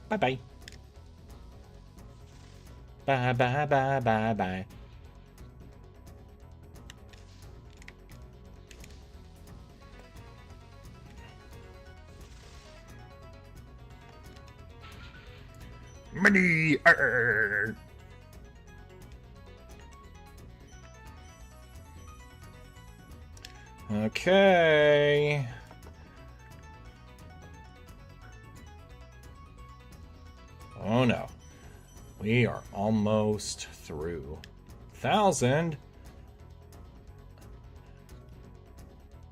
Bye-bye. Bye-bye-bye-bye-bye. Money! Arr. Okay. Oh no. We are almost through. 1,000?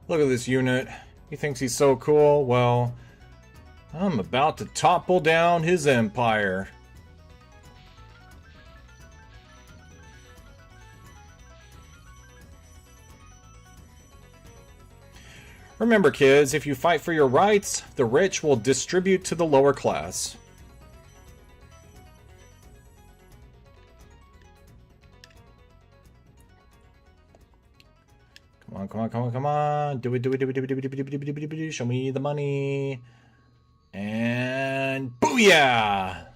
Look at this unit. He thinks he's so cool. Well, I'm about to topple down his empire. Remember, kids, if you fight for your rights, the rich will distribute to the lower class. Come on, come on, come on, come on. Do it, do it, do it, do it, do it, do it, do it, do it, do it, do it. Show me the money. And booyah!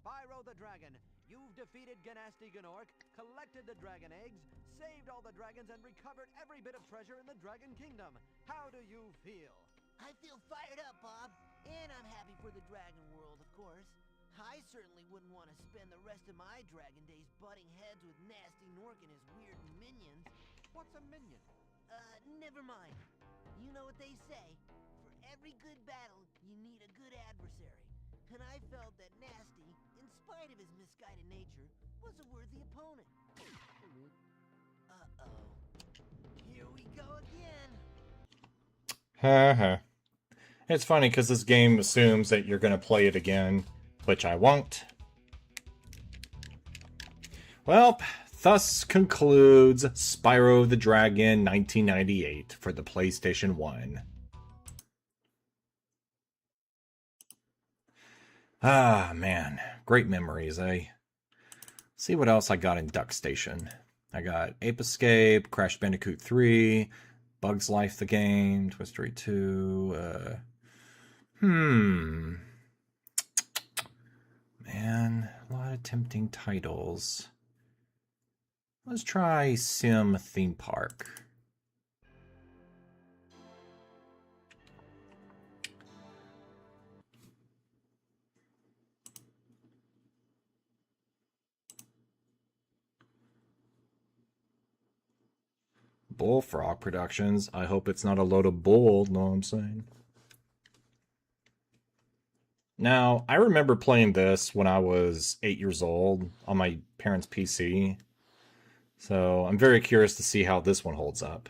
Spyro the Dragon, you've defeated Gnasty Gnorc, collected the dragon eggs, saved all the dragons, and recovered every bit of treasure in the Dragon Kingdom. How do you feel? I feel fired up, Bob. And I'm happy for the Dragon World, of course. I certainly wouldn't want to spend the rest of my Dragon days butting heads with Gnasty Gnorc and his weird minions. What's a minion? Never mind. You know what they say. For every good battle, you need a good adversary. And I felt that Gnasty, in spite of his misguided nature, was a worthy opponent. Uh-oh. Here we go again. Haha. It's funny because this game assumes that you're going to play it again, which I won't. Well, thus concludes Spyro the Dragon 1998 for the PlayStation 1. Ah, man. Great memories, eh? See what else I got in Duck Station. I got Ape Escape, Crash Bandicoot 3, Bugs Life the game, Toy Story 2, Man, a lot of tempting titles. Let's try Sim Theme Park. Bullfrog Productions. I hope it's not a load of bull, know what I'm saying? Now, I remember playing this when I was 8 years old on my parents' PC. So I'm very curious to see how this one holds up.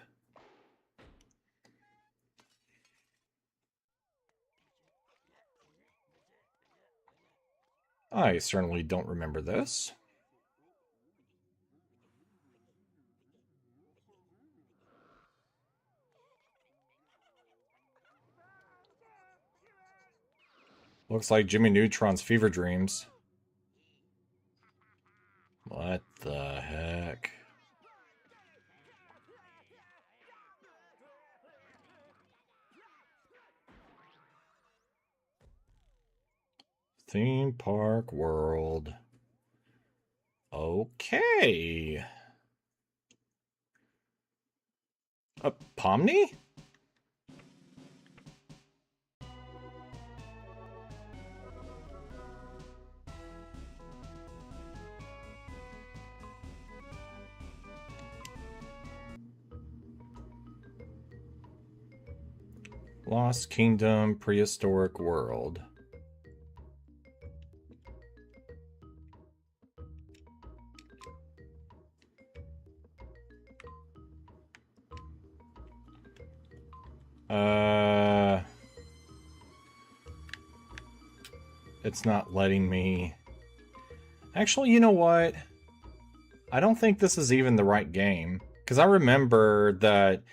I certainly don't remember this. Looks like Jimmy Neutron's Fever Dreams. What the heck? Theme Park World. Okay. Pomni? Lost Kingdom Prehistoric World. It's not letting me... Actually, you know what? I don't think this is even the right game. Because I remember that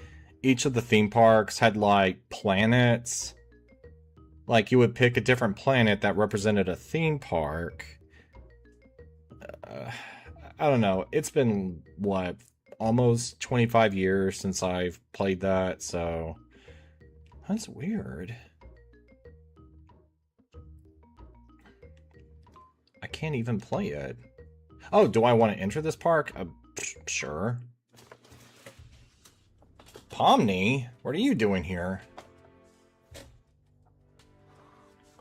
each of the theme parks had, like, planets. Like, you would pick a different planet that represented a theme park. I don't know. It's been, what, almost 25 years since I've played that, so... That's weird. I can't even play it. Oh, do I want to enter this park? Sure. Pomni, what are you doing here?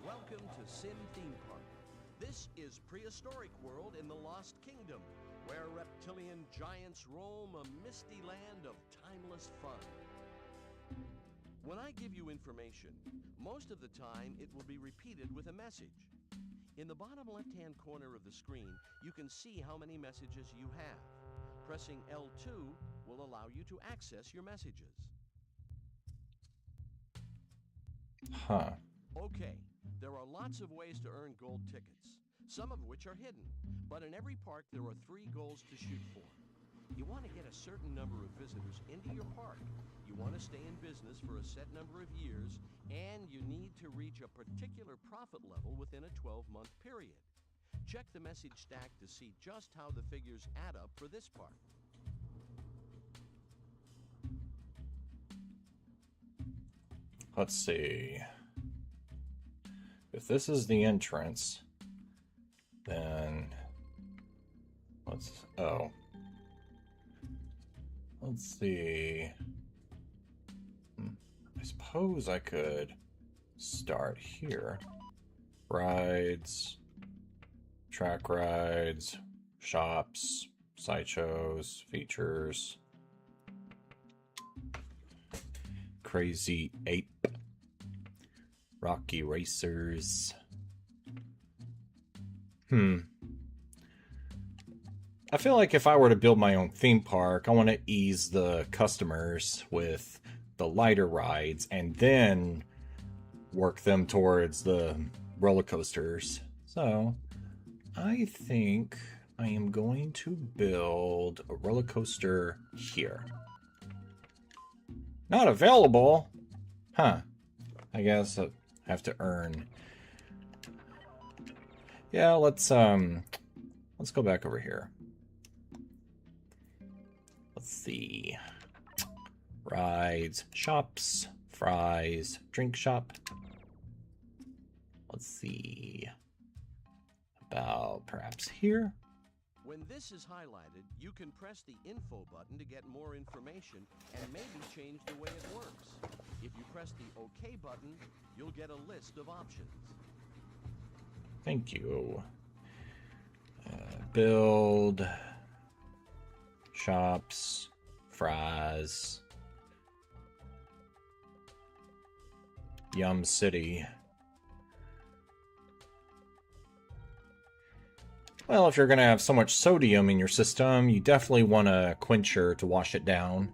Welcome to Sin Theme Park. This is prehistoric world in the Lost Kingdom, where reptilian giants roam a misty land of timeless fun. When I give you information, most of the time it will be repeated with a message. In the bottom left-hand corner of the screen, you can see how many messages you have. Pressing L2 will allow you to access your messages. Huh. Okay, there are lots of ways to earn gold tickets, some of which are hidden, but in every park there are 3 goals to shoot for. You want to get a certain number of visitors into your park, you want to stay in business for a set number of years, and you need to reach a particular profit level within a 12-month period. Check the message stack to see just how the figures add up for this park. Let's see. If this is the entrance, then let's see. I suppose I could start here. Rides, track rides, shops, sideshows, features. Crazy Ape, Rocky Racers. I feel like if I were to build my own theme park, I want to ease the customers with the lighter rides and then work them towards the roller coasters. So I think I am going to build a roller coaster here. Not available? Huh. I guess I have to earn. Yeah, let's go back over here. Let's see. Rides, shops, fries, drink shop. Let's see. About perhaps here. When this is highlighted, you can press the info button to get more information and maybe change the way it works. If you press the OK button, you'll get a list of options. Thank you. Build shops, fries, Yum City. Well, if you're going to have so much sodium in your system, you definitely want a quencher to wash it down.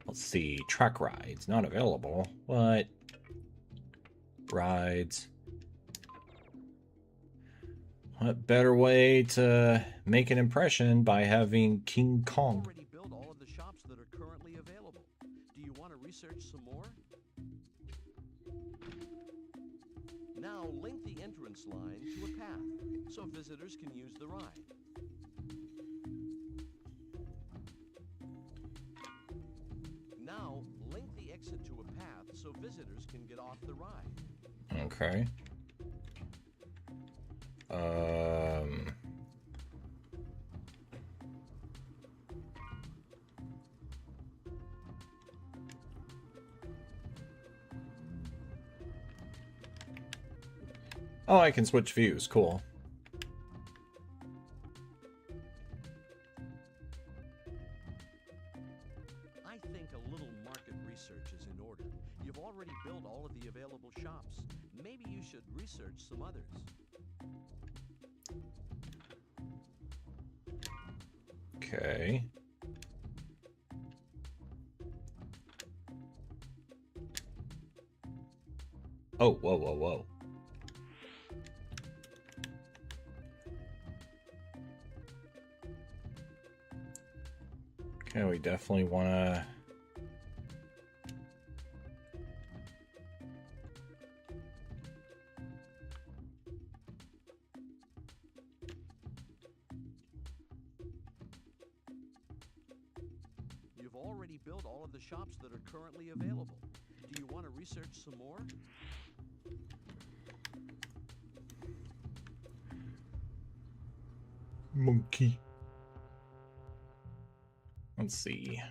Let's see, track rides, not available. What? Rides. What better way to make an impression by having King Kong? Already built all of the shops that are currently available. Do you want to research some more? Now link the entrance line to a path so visitors can use the ride. Now link the exit to a path so visitors can get off the ride. Okay. Oh, I can switch views. Cool. I think a little market research is in order. You've already built all of the available shops. Maybe you should research some others. Okay. Oh, whoa, whoa, whoa. Okay, we definitely want to... You've already built all of the shops that are currently available. Do you want to research some more? Monkey. Let's see.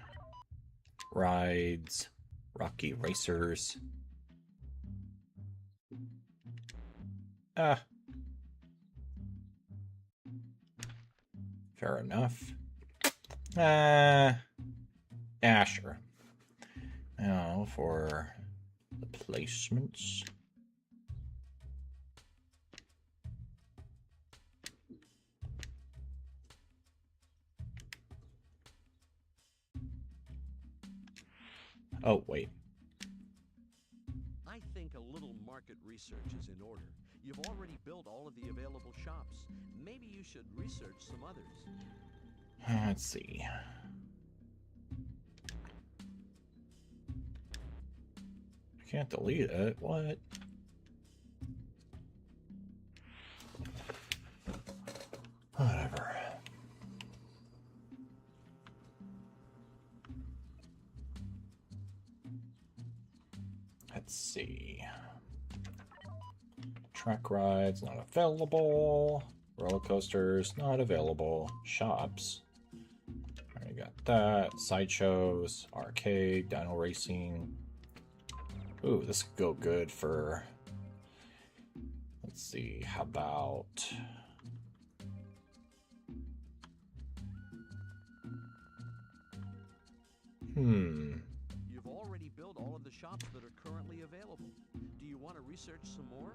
Rides, Rocky Racers. Ah. Fair enough. Sure. Now for the placements. Oh, wait. I think a little market research is in order. You've already built all of the available shops. Maybe you should research some others. Let's see. I can't delete it. What? Whatever. Let's see. Track rides not available. Roller coasters not available. Shops. Already got that. Sideshows, arcade, dino racing. Ooh, this could go good for. Let's see. How about? You've already built all of the shops that are currently available. Do you want to research some more?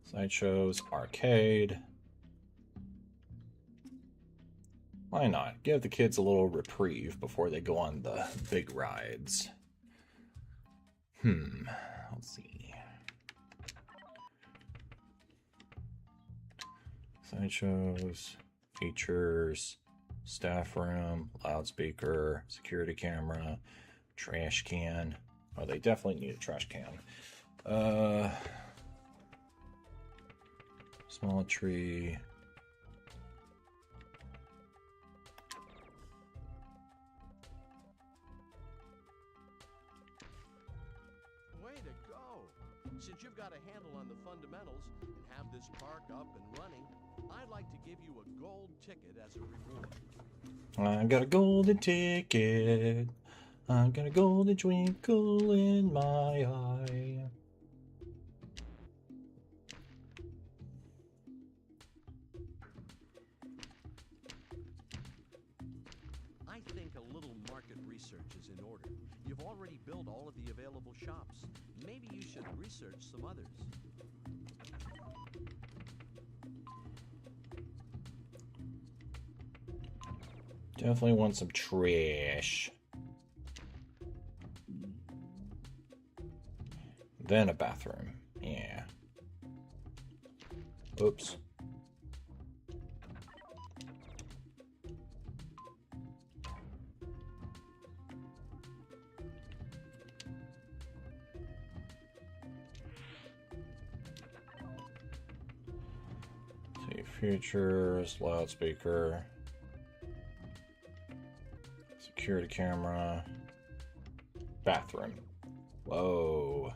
Sideshows, arcade. Why not? Give the kids a little reprieve before they go on the big rides. Let's see. Sideshows, features, staff room, loudspeaker, security camera, trash can. Oh, they definitely need a trash can. Small tree. Way to go! Since you've got a handle on the fundamentals and have this park up and running, I'd like to give you a gold ticket as a reward. I got a golden ticket. I got a golden twinkle in my eye. I think a little market research is in order. You've already built all of the available shops. Maybe you should research some others. Definitely want some trash. Then a bathroom. Yeah. Oops. See, features, loudspeaker, security camera, bathroom. Whoa.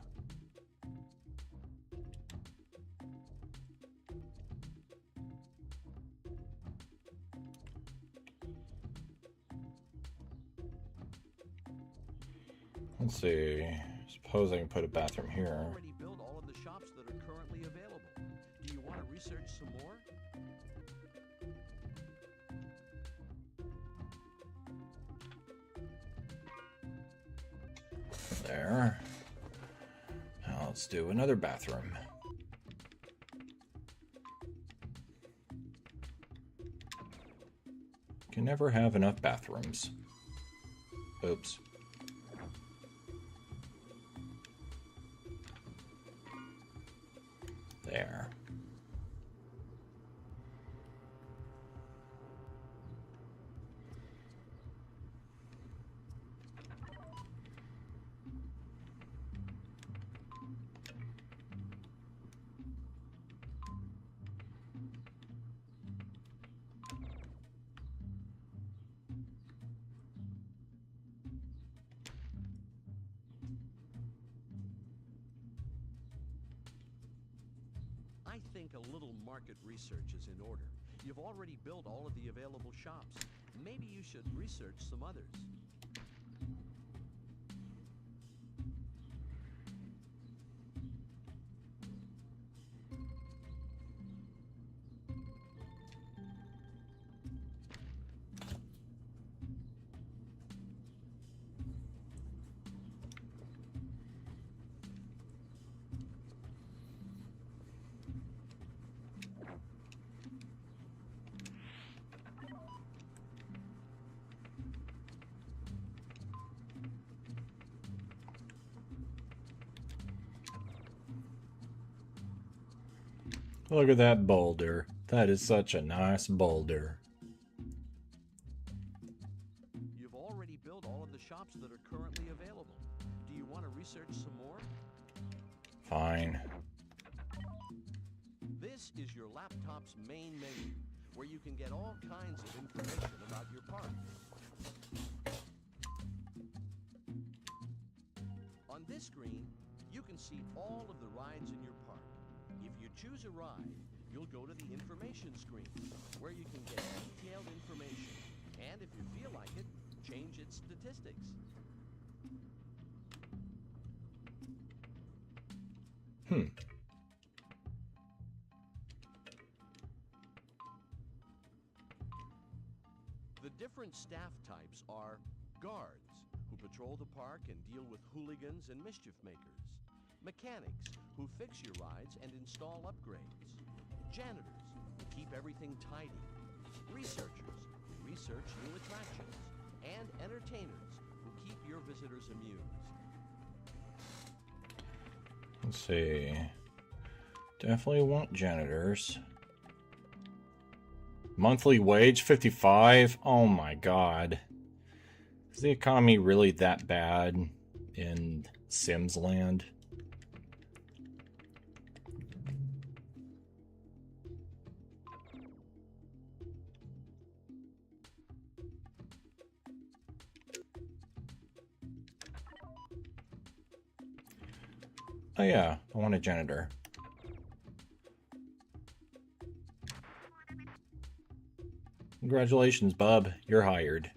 Let's see. Suppose I can put a bathroom You've here. already built all of the shops that are currently available. Do you want to research some more? There. Now let's do another bathroom. Can never have enough bathrooms. Oops. There. I think a little market research is in order. You've already built all of the available shops. Maybe you should research some others. Look at that boulder. That is such a nice boulder. You've already built all of the shops that are currently available. Do you want to research some more? Fine. This is your laptop's main menu, where you can get all kinds of information about your park. On this screen, you can see all of the rides in your park. If you choose a ride, you'll go to the information screen, where you can get detailed information, and if you feel like it, change its statistics. The different staff types are guards, who patrol the park and deal with hooligans and mischief makers. Mechanics, who fix your rides and install upgrades. Janitors, who keep everything tidy. Researchers, who research new attractions. And entertainers, who keep your visitors amused. Let's see. Definitely want janitors. Monthly wage 55? Oh my god. Is the economy really that bad in Sims land? Oh yeah, I want a janitor. Congratulations, bub. You're hired.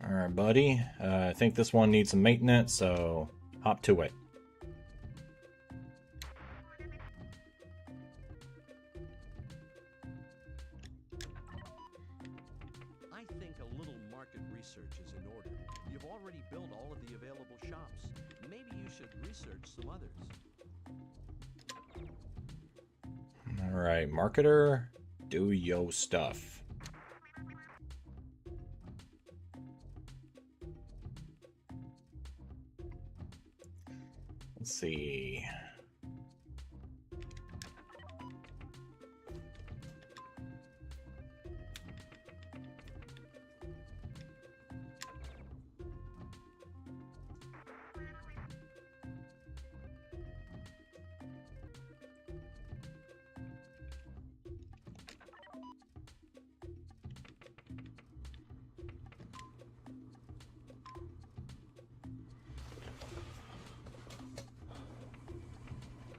Alright, buddy. I think this one needs some maintenance, so hop to it. I think a little market research is in order. You've already built all of the available shops. Maybe you should research some others. Alright, marketer, do yo stuff. Let's see.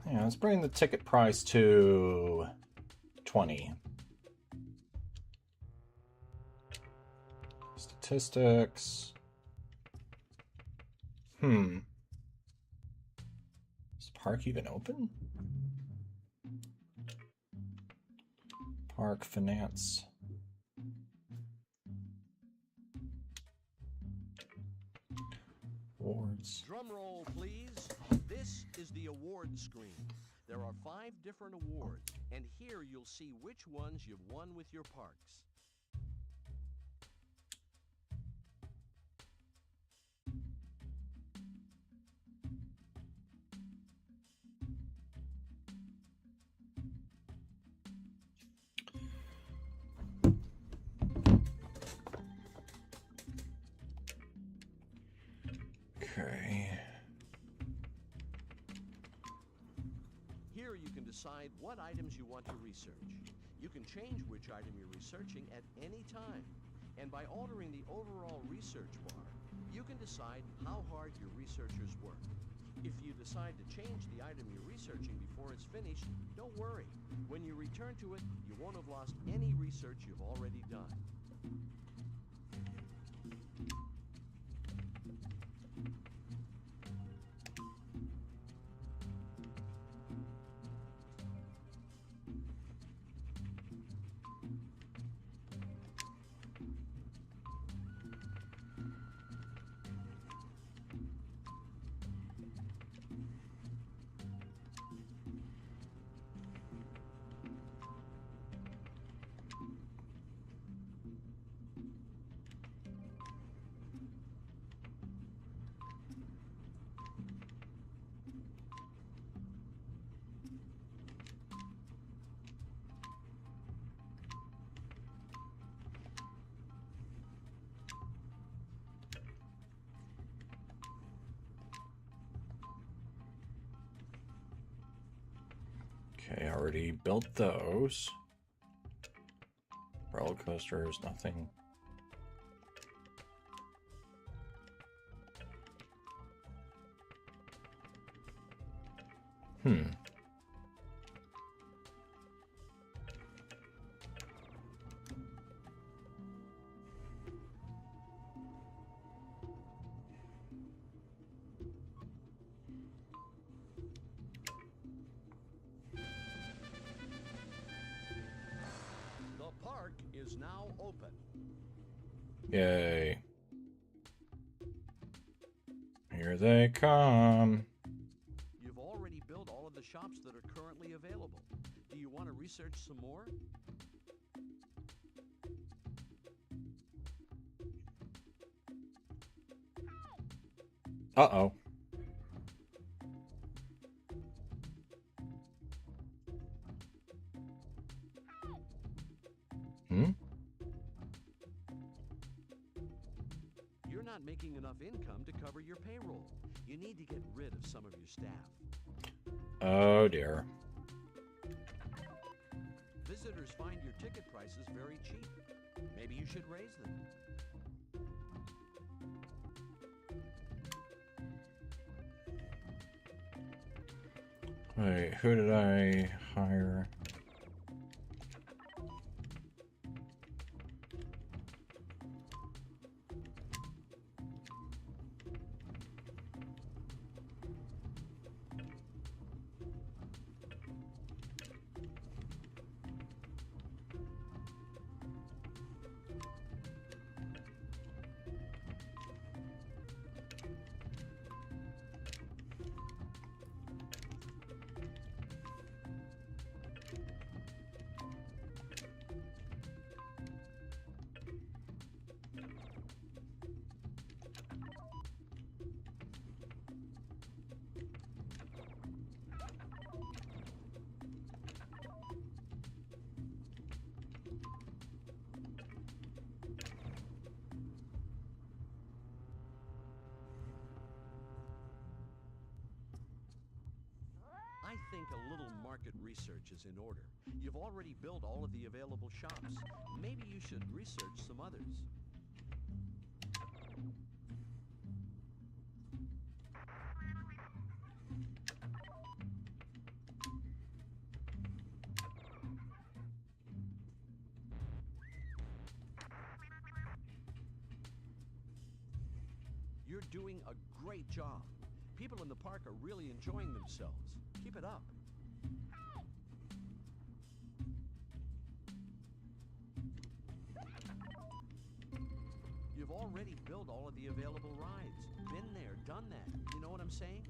Yeah, let's bring the ticket price to 20. Statistics. Is park even open? Park finance. Awards. Drum roll, please. This is the award screen. There are 5 different awards, and here you'll see which ones you've won with your parks. Okay. Here you can decide what items you want to research. You can change which item you're researching at any time. And by altering the overall research bar, you can decide how hard your researchers work. If you decide to change the item you're researching before it's finished, don't worry. When you return to it, you won't have lost any research you've already done. Okay, I already built those. Roller coasters, nothing. The park is now open. Yay. Here they come. You've already built all of the shops that are currently available. Do you want to research some more? Uh-oh. You're not making enough income to cover your payroll. You need to get rid of some of your staff. Oh dear. Visitors find your ticket prices very cheap. Maybe you should raise them. Wait, who did I hire? I think a little market research is in order. You've already built all of the available shops. Maybe you should research some others. You're doing a great job. People in the park are really enjoying themselves. Keep it up. You've already built all of the available rides. Been there, done that. You know what I'm saying?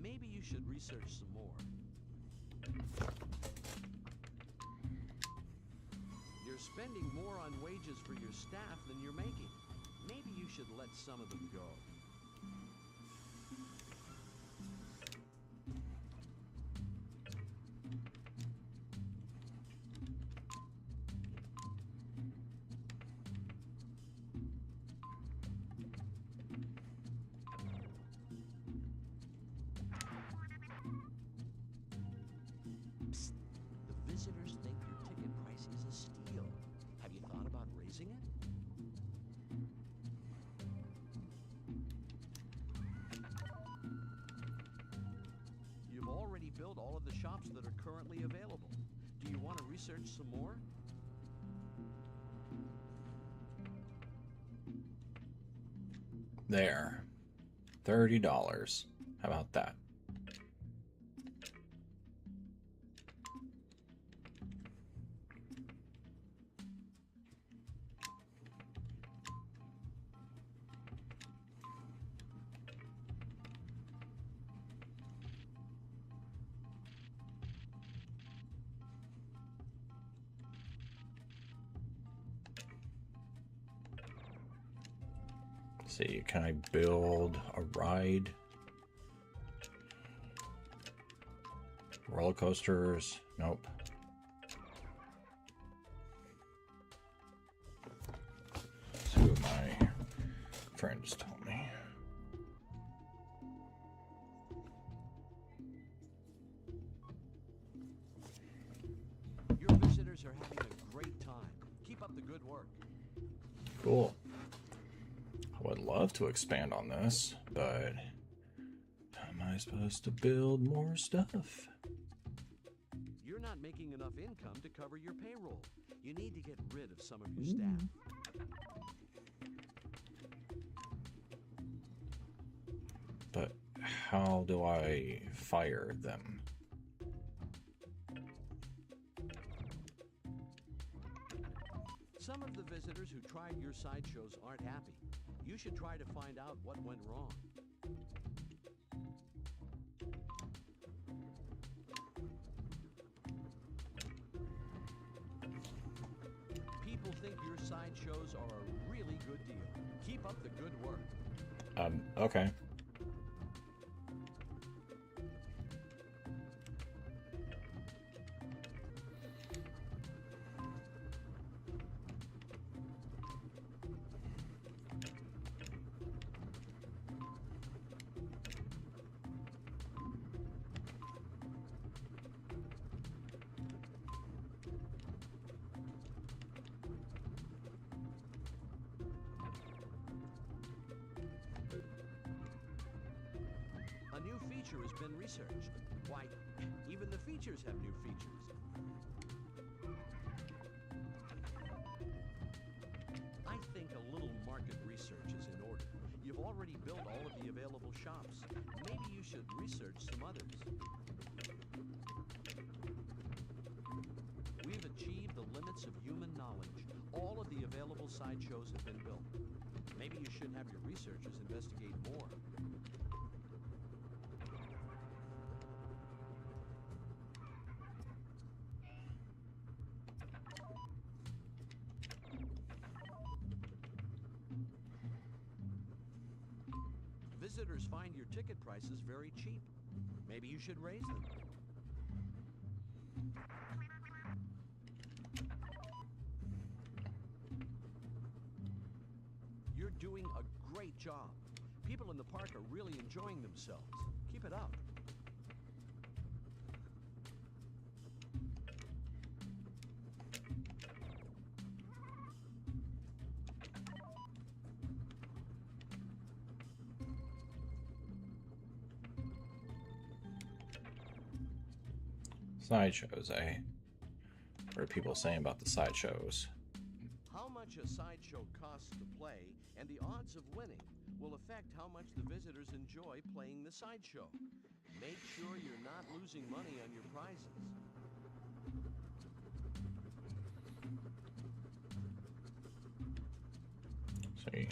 Maybe you should research some more. You're spending more on wages for your staff than you're making. Maybe you should let some of them go. available. Do you want to research some more? There. $30. How about that? See, can I build a ride? Roller coasters? Nope. Let's see what my friends told me. Your visitors are having a great time. Keep up the good work. Cool. I would love to expand on this, but how am I supposed to build more stuff? You're not making enough income to cover your payroll. You need to get rid of some of your staff. But how do I fire them? Some of the visitors who tried your sideshows aren't happy. You should try to find out what went wrong. People think your sideshows are a really good deal. Keep up the good work. Okay. A new feature has been researched. Why, even the features have new features. I think a little market research is in order. You've already built all of the available shops. Maybe you should research some others. We've achieved the limits of human knowledge. All of the available sideshows have been built. Maybe you should have your researchers investigate more. Visitors find your ticket prices very cheap. Maybe you should raise them. You're doing a great job. People in the park are really enjoying themselves. Keep it up. Sideshows, eh? What are people saying about the sideshows? How much a sideshow costs to play and the odds of winning will affect how much the visitors enjoy playing the sideshow. Make sure you're not losing money on your prizes. See.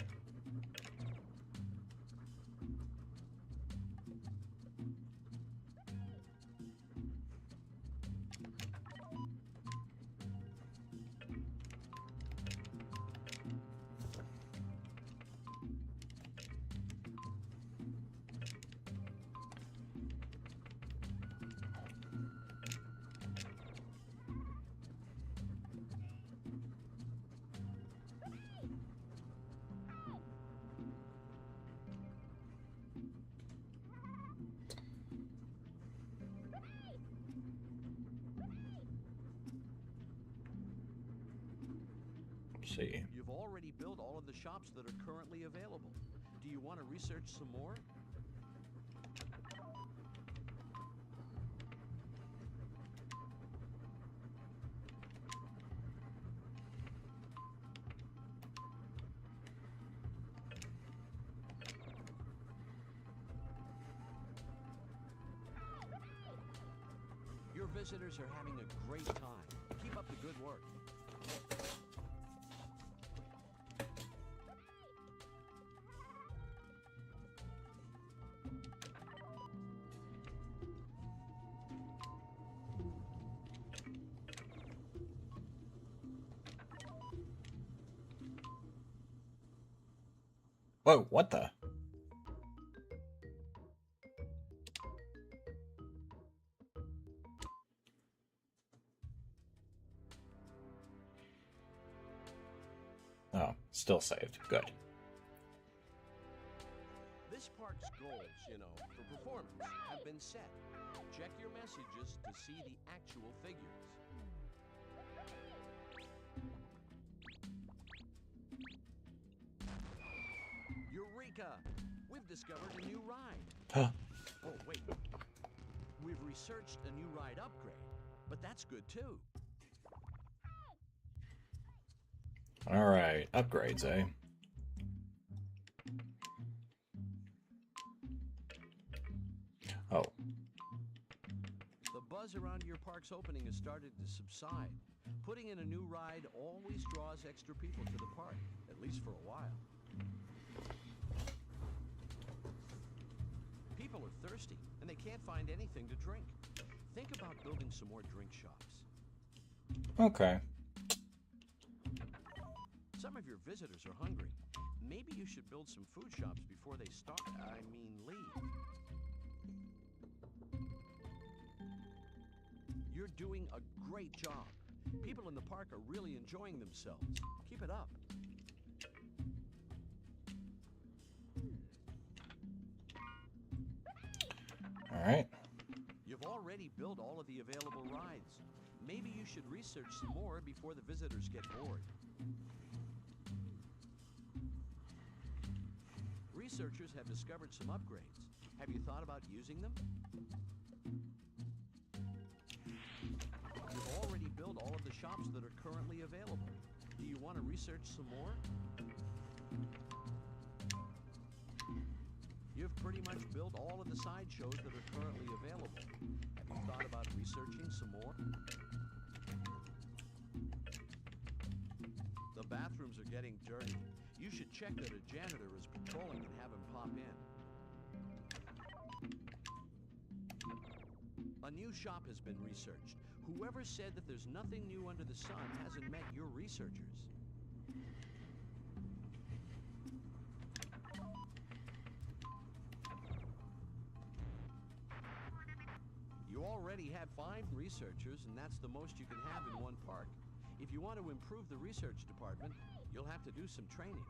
See. You've already built all of the shops that are currently available. Do you want to research some more? visitors are having a great time. Keep up the good work. Whoa, what the? Oh, still saved. Good. This park's goals, for performance have been set. Check your messages to see the actual figures. Eureka! We've discovered a new ride. Huh. Oh, wait. We've researched a new ride upgrade, but that's good too. Alright, upgrades, eh? Oh. The buzz around your park's opening has started to subside. Putting in a new ride always draws extra people to the park, at least for a while. People are thirsty, and they can't find anything to drink. Think about building some more drink shops. Okay. Some of your visitors are hungry. Maybe you should build some food shops before they leave. You're doing a great job. People in the park are really enjoying themselves. Keep it up. Alright. You've already built all of the available rides. Maybe you should research some more before the visitors get bored. Researchers have discovered some upgrades. Have you thought about using them? You've already built all of the shops that are currently available. Do you want to research some more? You've pretty much built all of the sideshows that are currently available. Have you thought about researching some more? The bathrooms are getting dirty. You should check that a janitor is patrolling and have him pop in. A new shop has been researched. Whoever said that there's nothing new under the sun hasn't met your researchers. You already have 5 researchers, and that's the most you can have in one park. If you want to improve the research department, you'll have to do some training.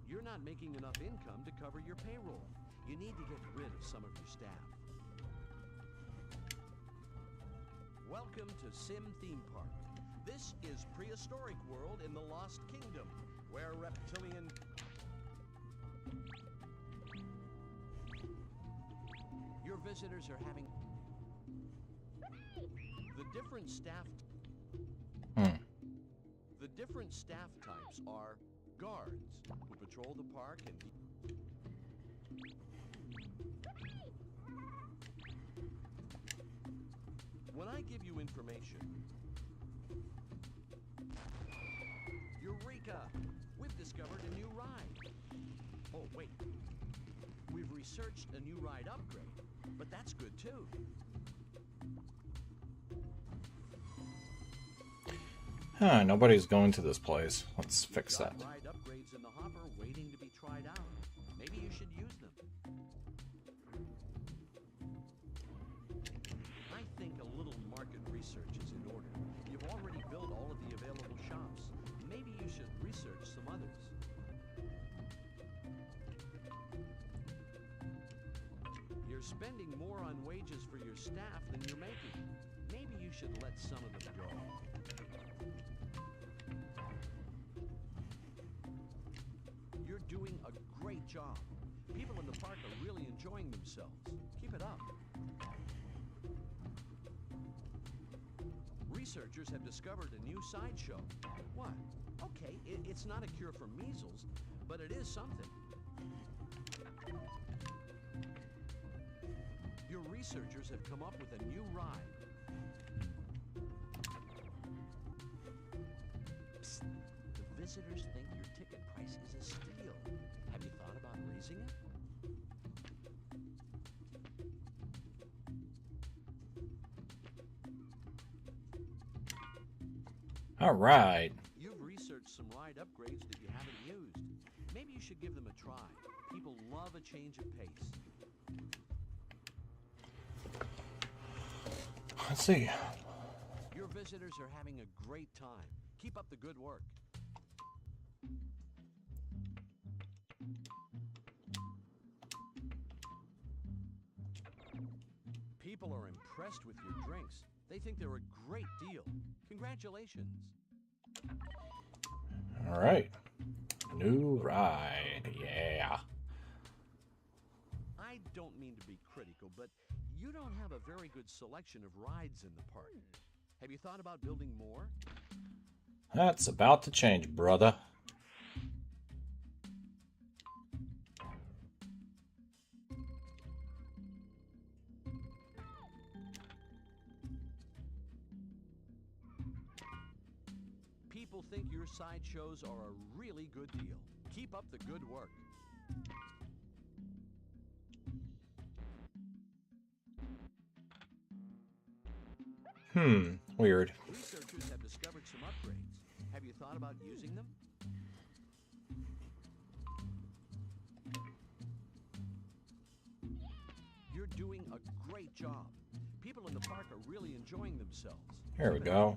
You're not making enough income to cover your payroll. You need to get rid of some of your staff. Welcome to Sim Theme Park. This is Prehistoric World in the Lost Kingdom, where reptilian... Your visitors are having... The different staff... The different staff types are guards, who patrol the park and... When I give you information... Eureka! We've discovered a new ride. Oh, wait. We've researched a new ride upgrade, but that's good too. Huh, nobody's going to this place. Let's fix that. Ride upgrades in the hopper waiting to be tried out. Maybe you should use them. I think a little market research is in order. You've already built all of the available shops. Maybe you should research some others. You're spending more on wages for your staff than you're making. Maybe you should let some of them go. You're doing a great job. People in the park are really enjoying themselves. Keep it up. Researchers have discovered a new sideshow. What? Okay, it's not a cure for measles, but it is something. researchers have come up with a new ride. Psst. The visitors think your ticket price is a steal. Have you thought about raising it? All right. You've researched some ride upgrades that you haven't used. Maybe you should give them a try. People love a change of pace. Let's see. Your visitors are having a great time. Keep up the good work. People are impressed with your drinks. They think they're a great deal. Congratulations. All right. New ride. Yeah. I don't mean to be critical, but you don't have a very good selection of rides in the park. Have you thought about building more? That's about to change, brother. People think your sideshows are a really good deal. Keep up the good work. Weird. Researchers have discovered some upgrades. Have you thought about using them? You're doing a great job. People in the park are really enjoying themselves. Here we go.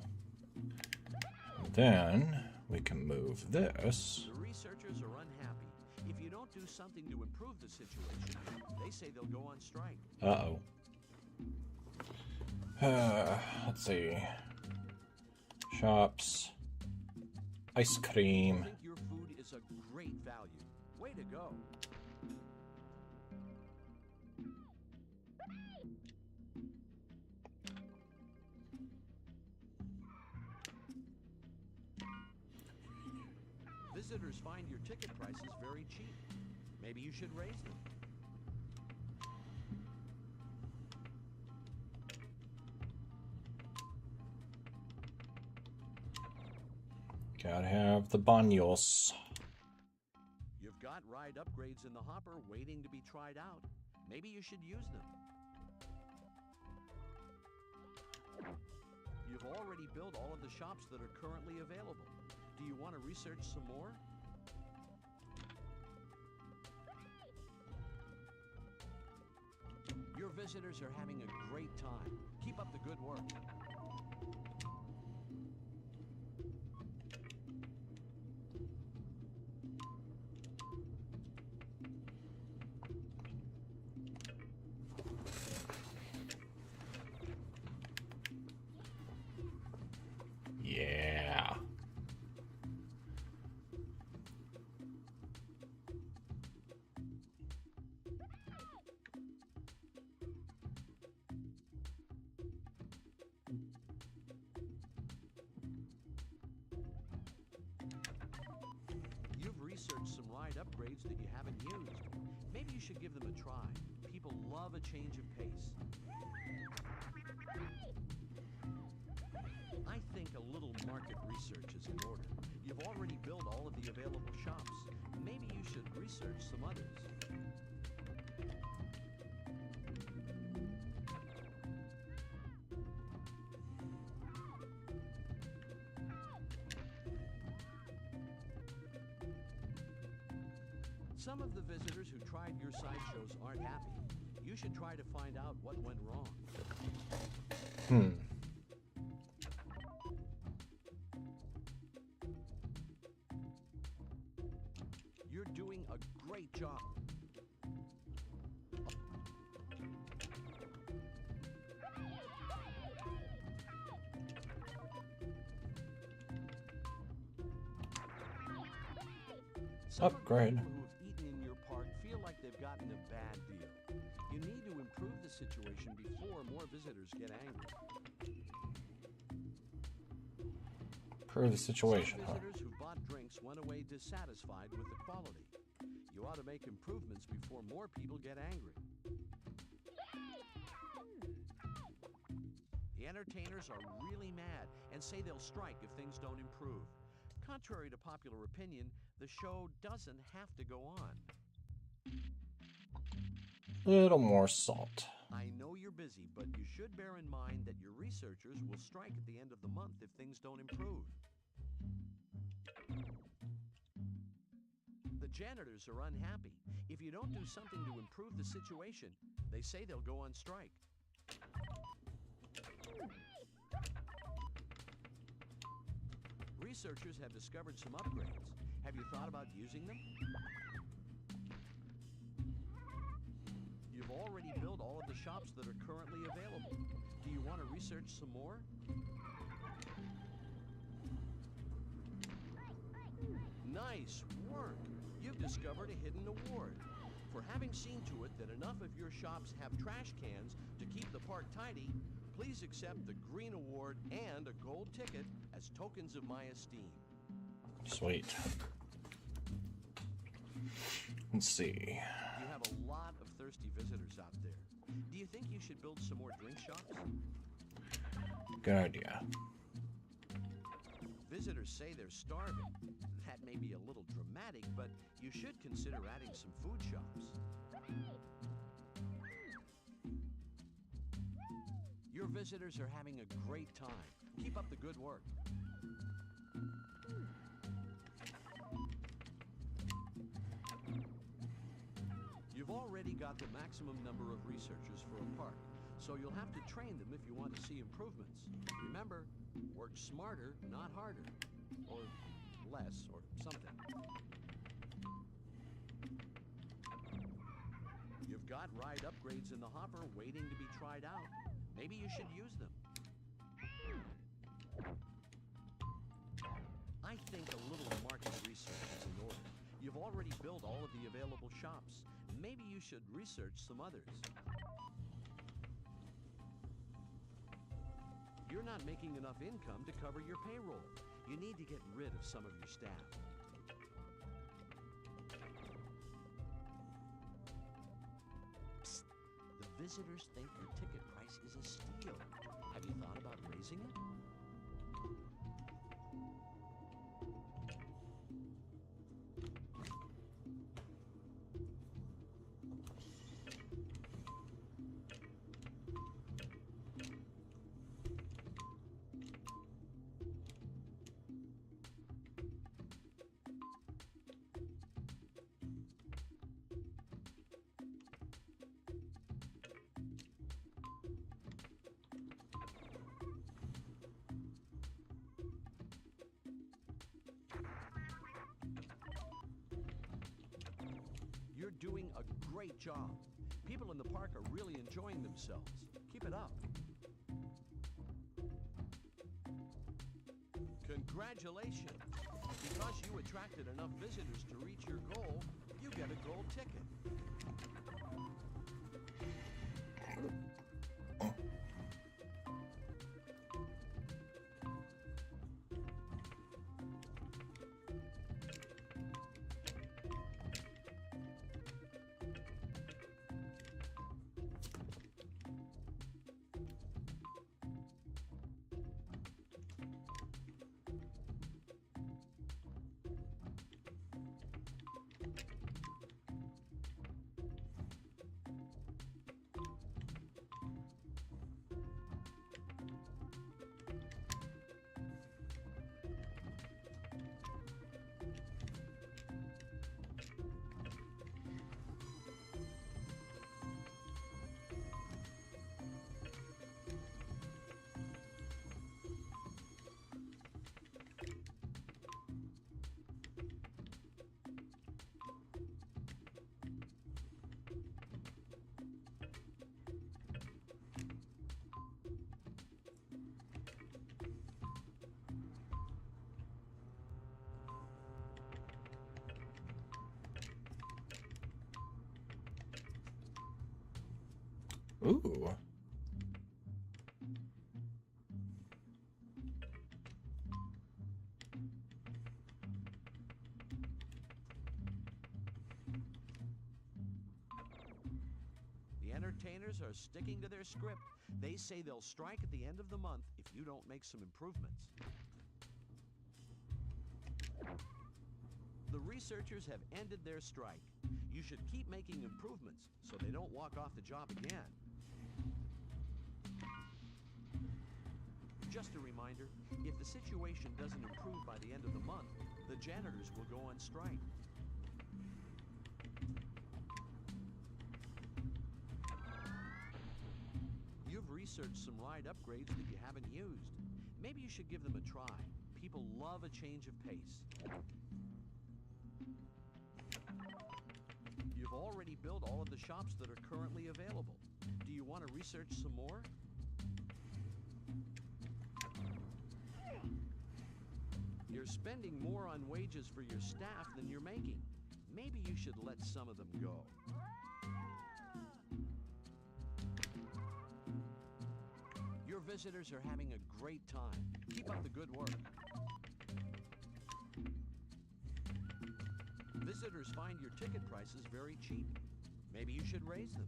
Then we can move this. The researchers are unhappy. If you don't do something to improve the situation, they say they'll go on strike. Uh-oh. Let's see. Shops. Ice I cream. think your food is a great value. Way to go. Visitors find your ticket prices very cheap. Maybe you should raise them. Gotta have the baños. You've got ride upgrades in the hopper waiting to be tried out. Maybe you should use them. You've already built all of the shops that are currently available. Do you want to research some more? Your visitors are having a great time. Keep up the good work. Yeah. You've researched some ride upgrades that you haven't used. Maybe you should give them a try. People love a change of pace. I think a little market research is in order. You've already built all of the available shops. Maybe you should research some others. Some of the visitors who tried your sideshows aren't happy. You should try to find out what went wrong. You're doing a great job. Some of the Upgrade. people who have eaten in your park feel like they've gotten a bad deal. You need to improve the situation before more visitors get angry. Improve the situation, Some huh? visitors who bought drinks went away dissatisfied with the quality. You ought to make improvements before more people get angry. entertainers are really mad and say they'll strike if things don't improve. Contrary to popular opinion, the show doesn't have to go on. Little more salt. I know you're busy, but you should bear in mind that your researchers will strike at the end of the month if things don't improve. The janitors are unhappy. If you don't do something to improve the situation, they say they'll go on strike. Researchers have discovered some upgrades. Have you thought about using them? You've already built all of the shops that are currently available. Do you want to research some more? Nice work! You've discovered a hidden award. For having seen to it that enough of your shops have trash cans to keep the park tidy, please accept the Green Award and a gold ticket as tokens of my esteem. Sweet. Let's see. You have a lot of thirsty visitors out there. Do you think you should build some more drink shops? Good idea. Visitors say they're starving. That may be a little dramatic, but you should consider adding some food shops. Your visitors are having a great time. Keep up the good work. You've already got the maximum number of researchers for a park, so you'll have to train them if you want to see improvements. Remember, work smarter, not harder. Or less, or something. You've got ride upgrades in the hopper waiting to be tried out. Maybe you should use them. I think a little market research is in order. You've already built all of the available shops. Maybe you should research some others. You're not making enough income to cover your payroll. You need to get rid of some of your staff. Psst. The visitors think your ticket price is a steal. Have you thought about raising it? You're doing a great job. People in the park are really enjoying themselves. Keep it up. Congratulations! Because you attracted enough visitors to reach your goal, you get a gold ticket. Ooh. The entertainers are sticking to their script. They say they'll strike at the end of the month if you don't make some improvements. The researchers have ended their strike. You should keep making improvements so they don't walk off the job again. Just a reminder, if the situation doesn't improve by the end of the month, the janitors will go on strike. You've researched some ride upgrades that you haven't used. Maybe you should give them a try. People love a change of pace. You've already built all of the shops that are currently available. Do you want to research some more? You're spending more on wages for your staff than you're making. Maybe you should let some of them go. Your visitors are having a great time. Keep up the good work. Visitors find your ticket prices very cheap. Maybe you should raise them.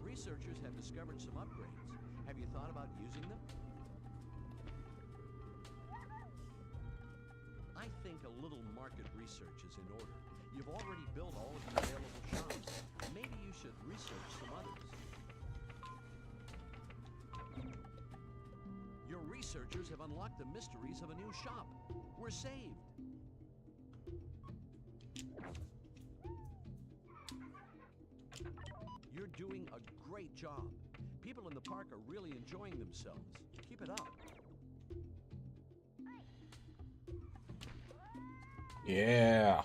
Researchers have discovered some upgrades. Have you thought about using them? I think a little market research is in order. You've already built all of the available shops. Maybe you should research some others. Your researchers have unlocked the mysteries of a new shop. We're saved. You're doing a great job. People in the park are really enjoying themselves. Keep it up. Yeah.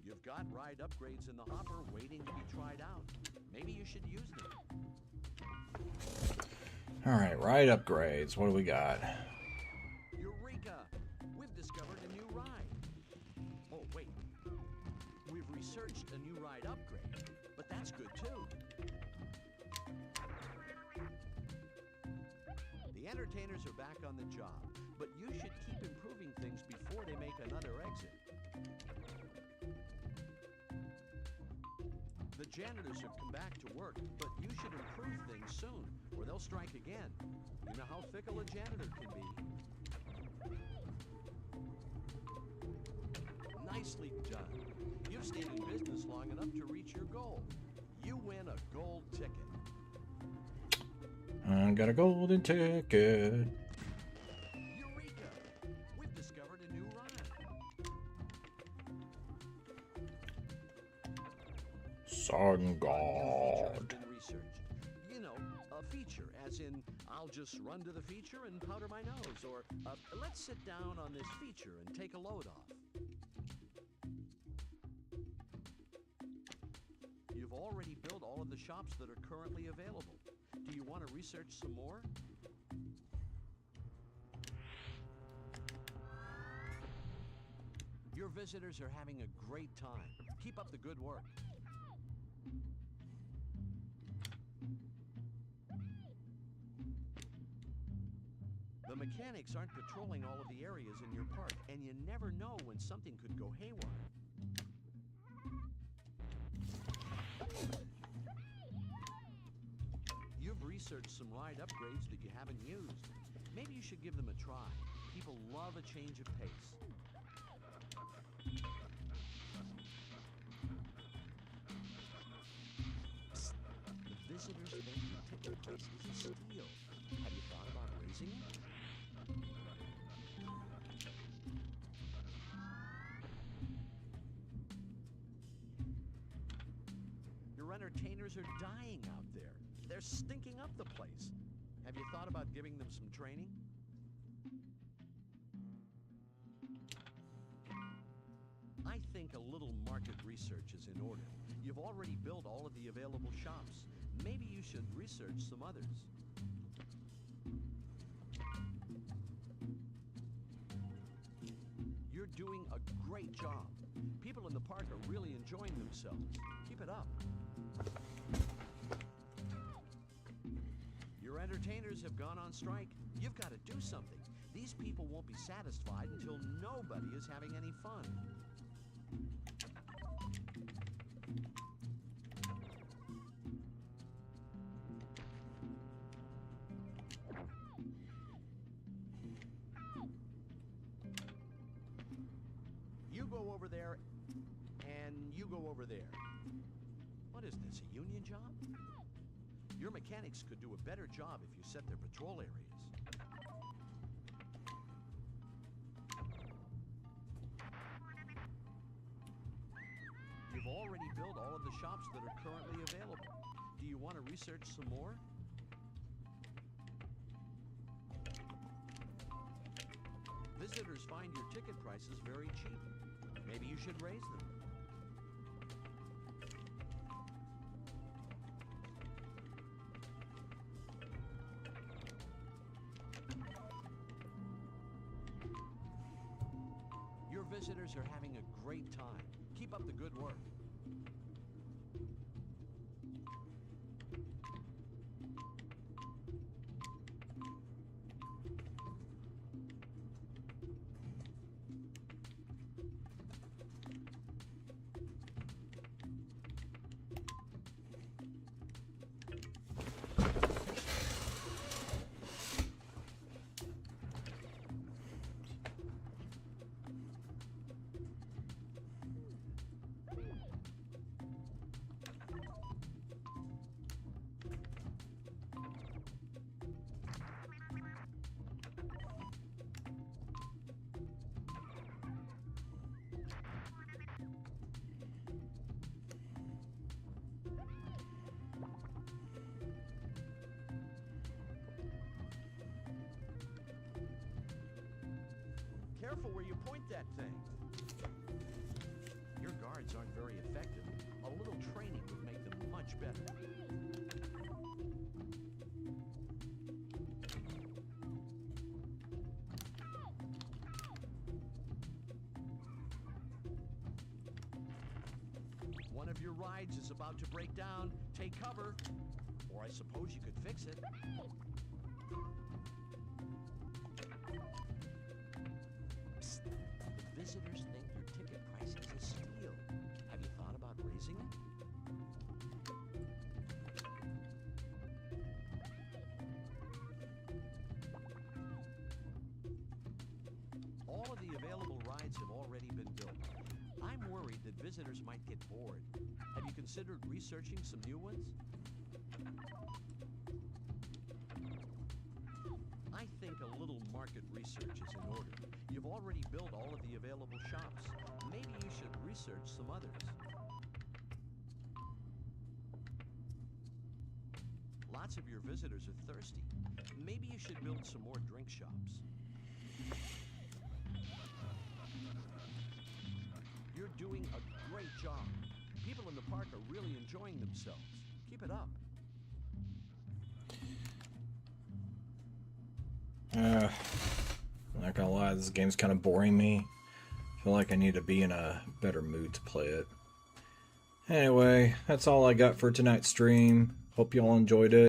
You've got ride upgrades in the hopper waiting to be tried out. Maybe you should use them. All right, ride upgrades. What do we got? Eureka! We've discovered a new ride. Oh, wait. We've researched a new ride upgrade, but that's good too. The entertainers are back on the job, but you should keep improving things before they make another exit. The janitors have come back to work, but you should improve things soon, or they'll strike again. You know how fickle a janitor can be. Nicely done. You've stayed in business long enough to reach your goal. You win a gold ticket. I got a golden ticket. Eureka! We've discovered a new ride. Sun Feature has God. been researched. You know, a feature, as in, I'll just run to the feature and powder my nose, or let's sit down on this feature and take a load off. You've already built all of the shops that are currently available. Do you want to research some more? Your visitors are having a great time. Keep up the good work. The mechanics aren't patrolling all of the areas in your park, and you never know when something could go haywire. You've researched some ride upgrades that you haven't used. Maybe you should give them a try. People love a change of pace. The visitors think your ticket price is a steal. Have you thought about raising it? entertainers are dying out there. They're stinking up the place. Have you thought about giving them some training? I think a little market research is in order. You've already built all of the available shops. Maybe you should research some others. You're doing a great job. People in the park are really enjoying themselves. Keep it up. Your entertainers have gone on strike. You've got to do something. These people won't be satisfied until nobody is having any fun. You go over there, and you go over there. What is this, a union job? Your mechanics could do a better job if you set their patrol areas. You've already built all of the shops that are currently available. Do you want to research some more? Visitors find your ticket prices very cheap. Maybe you should raise them. Your visitors are having a great time. Keep up the good work. Careful where you point that thing. Your guards aren't very effective. A little training would make them much better. One of your rides is about to break down. Take cover. Or I suppose you could fix it. Visitors think your ticket price is a steal. Have you thought about raising it? All of the available rides have already been built. I'm worried that visitors might get bored. Have you considered researching some new ones? I think a little market research is in order. You've already built all of the available shops. Maybe you should research some others. Lots of your visitors are thirsty. Maybe you should build some more drink shops. You're doing a great job. People in the park are really enjoying themselves. Keep it up. I'm not gonna lie, this game's kind of boring me. I feel like I need to be in a better mood to play it. Anyway, that's all I got for tonight's stream. Hope you all enjoyed it.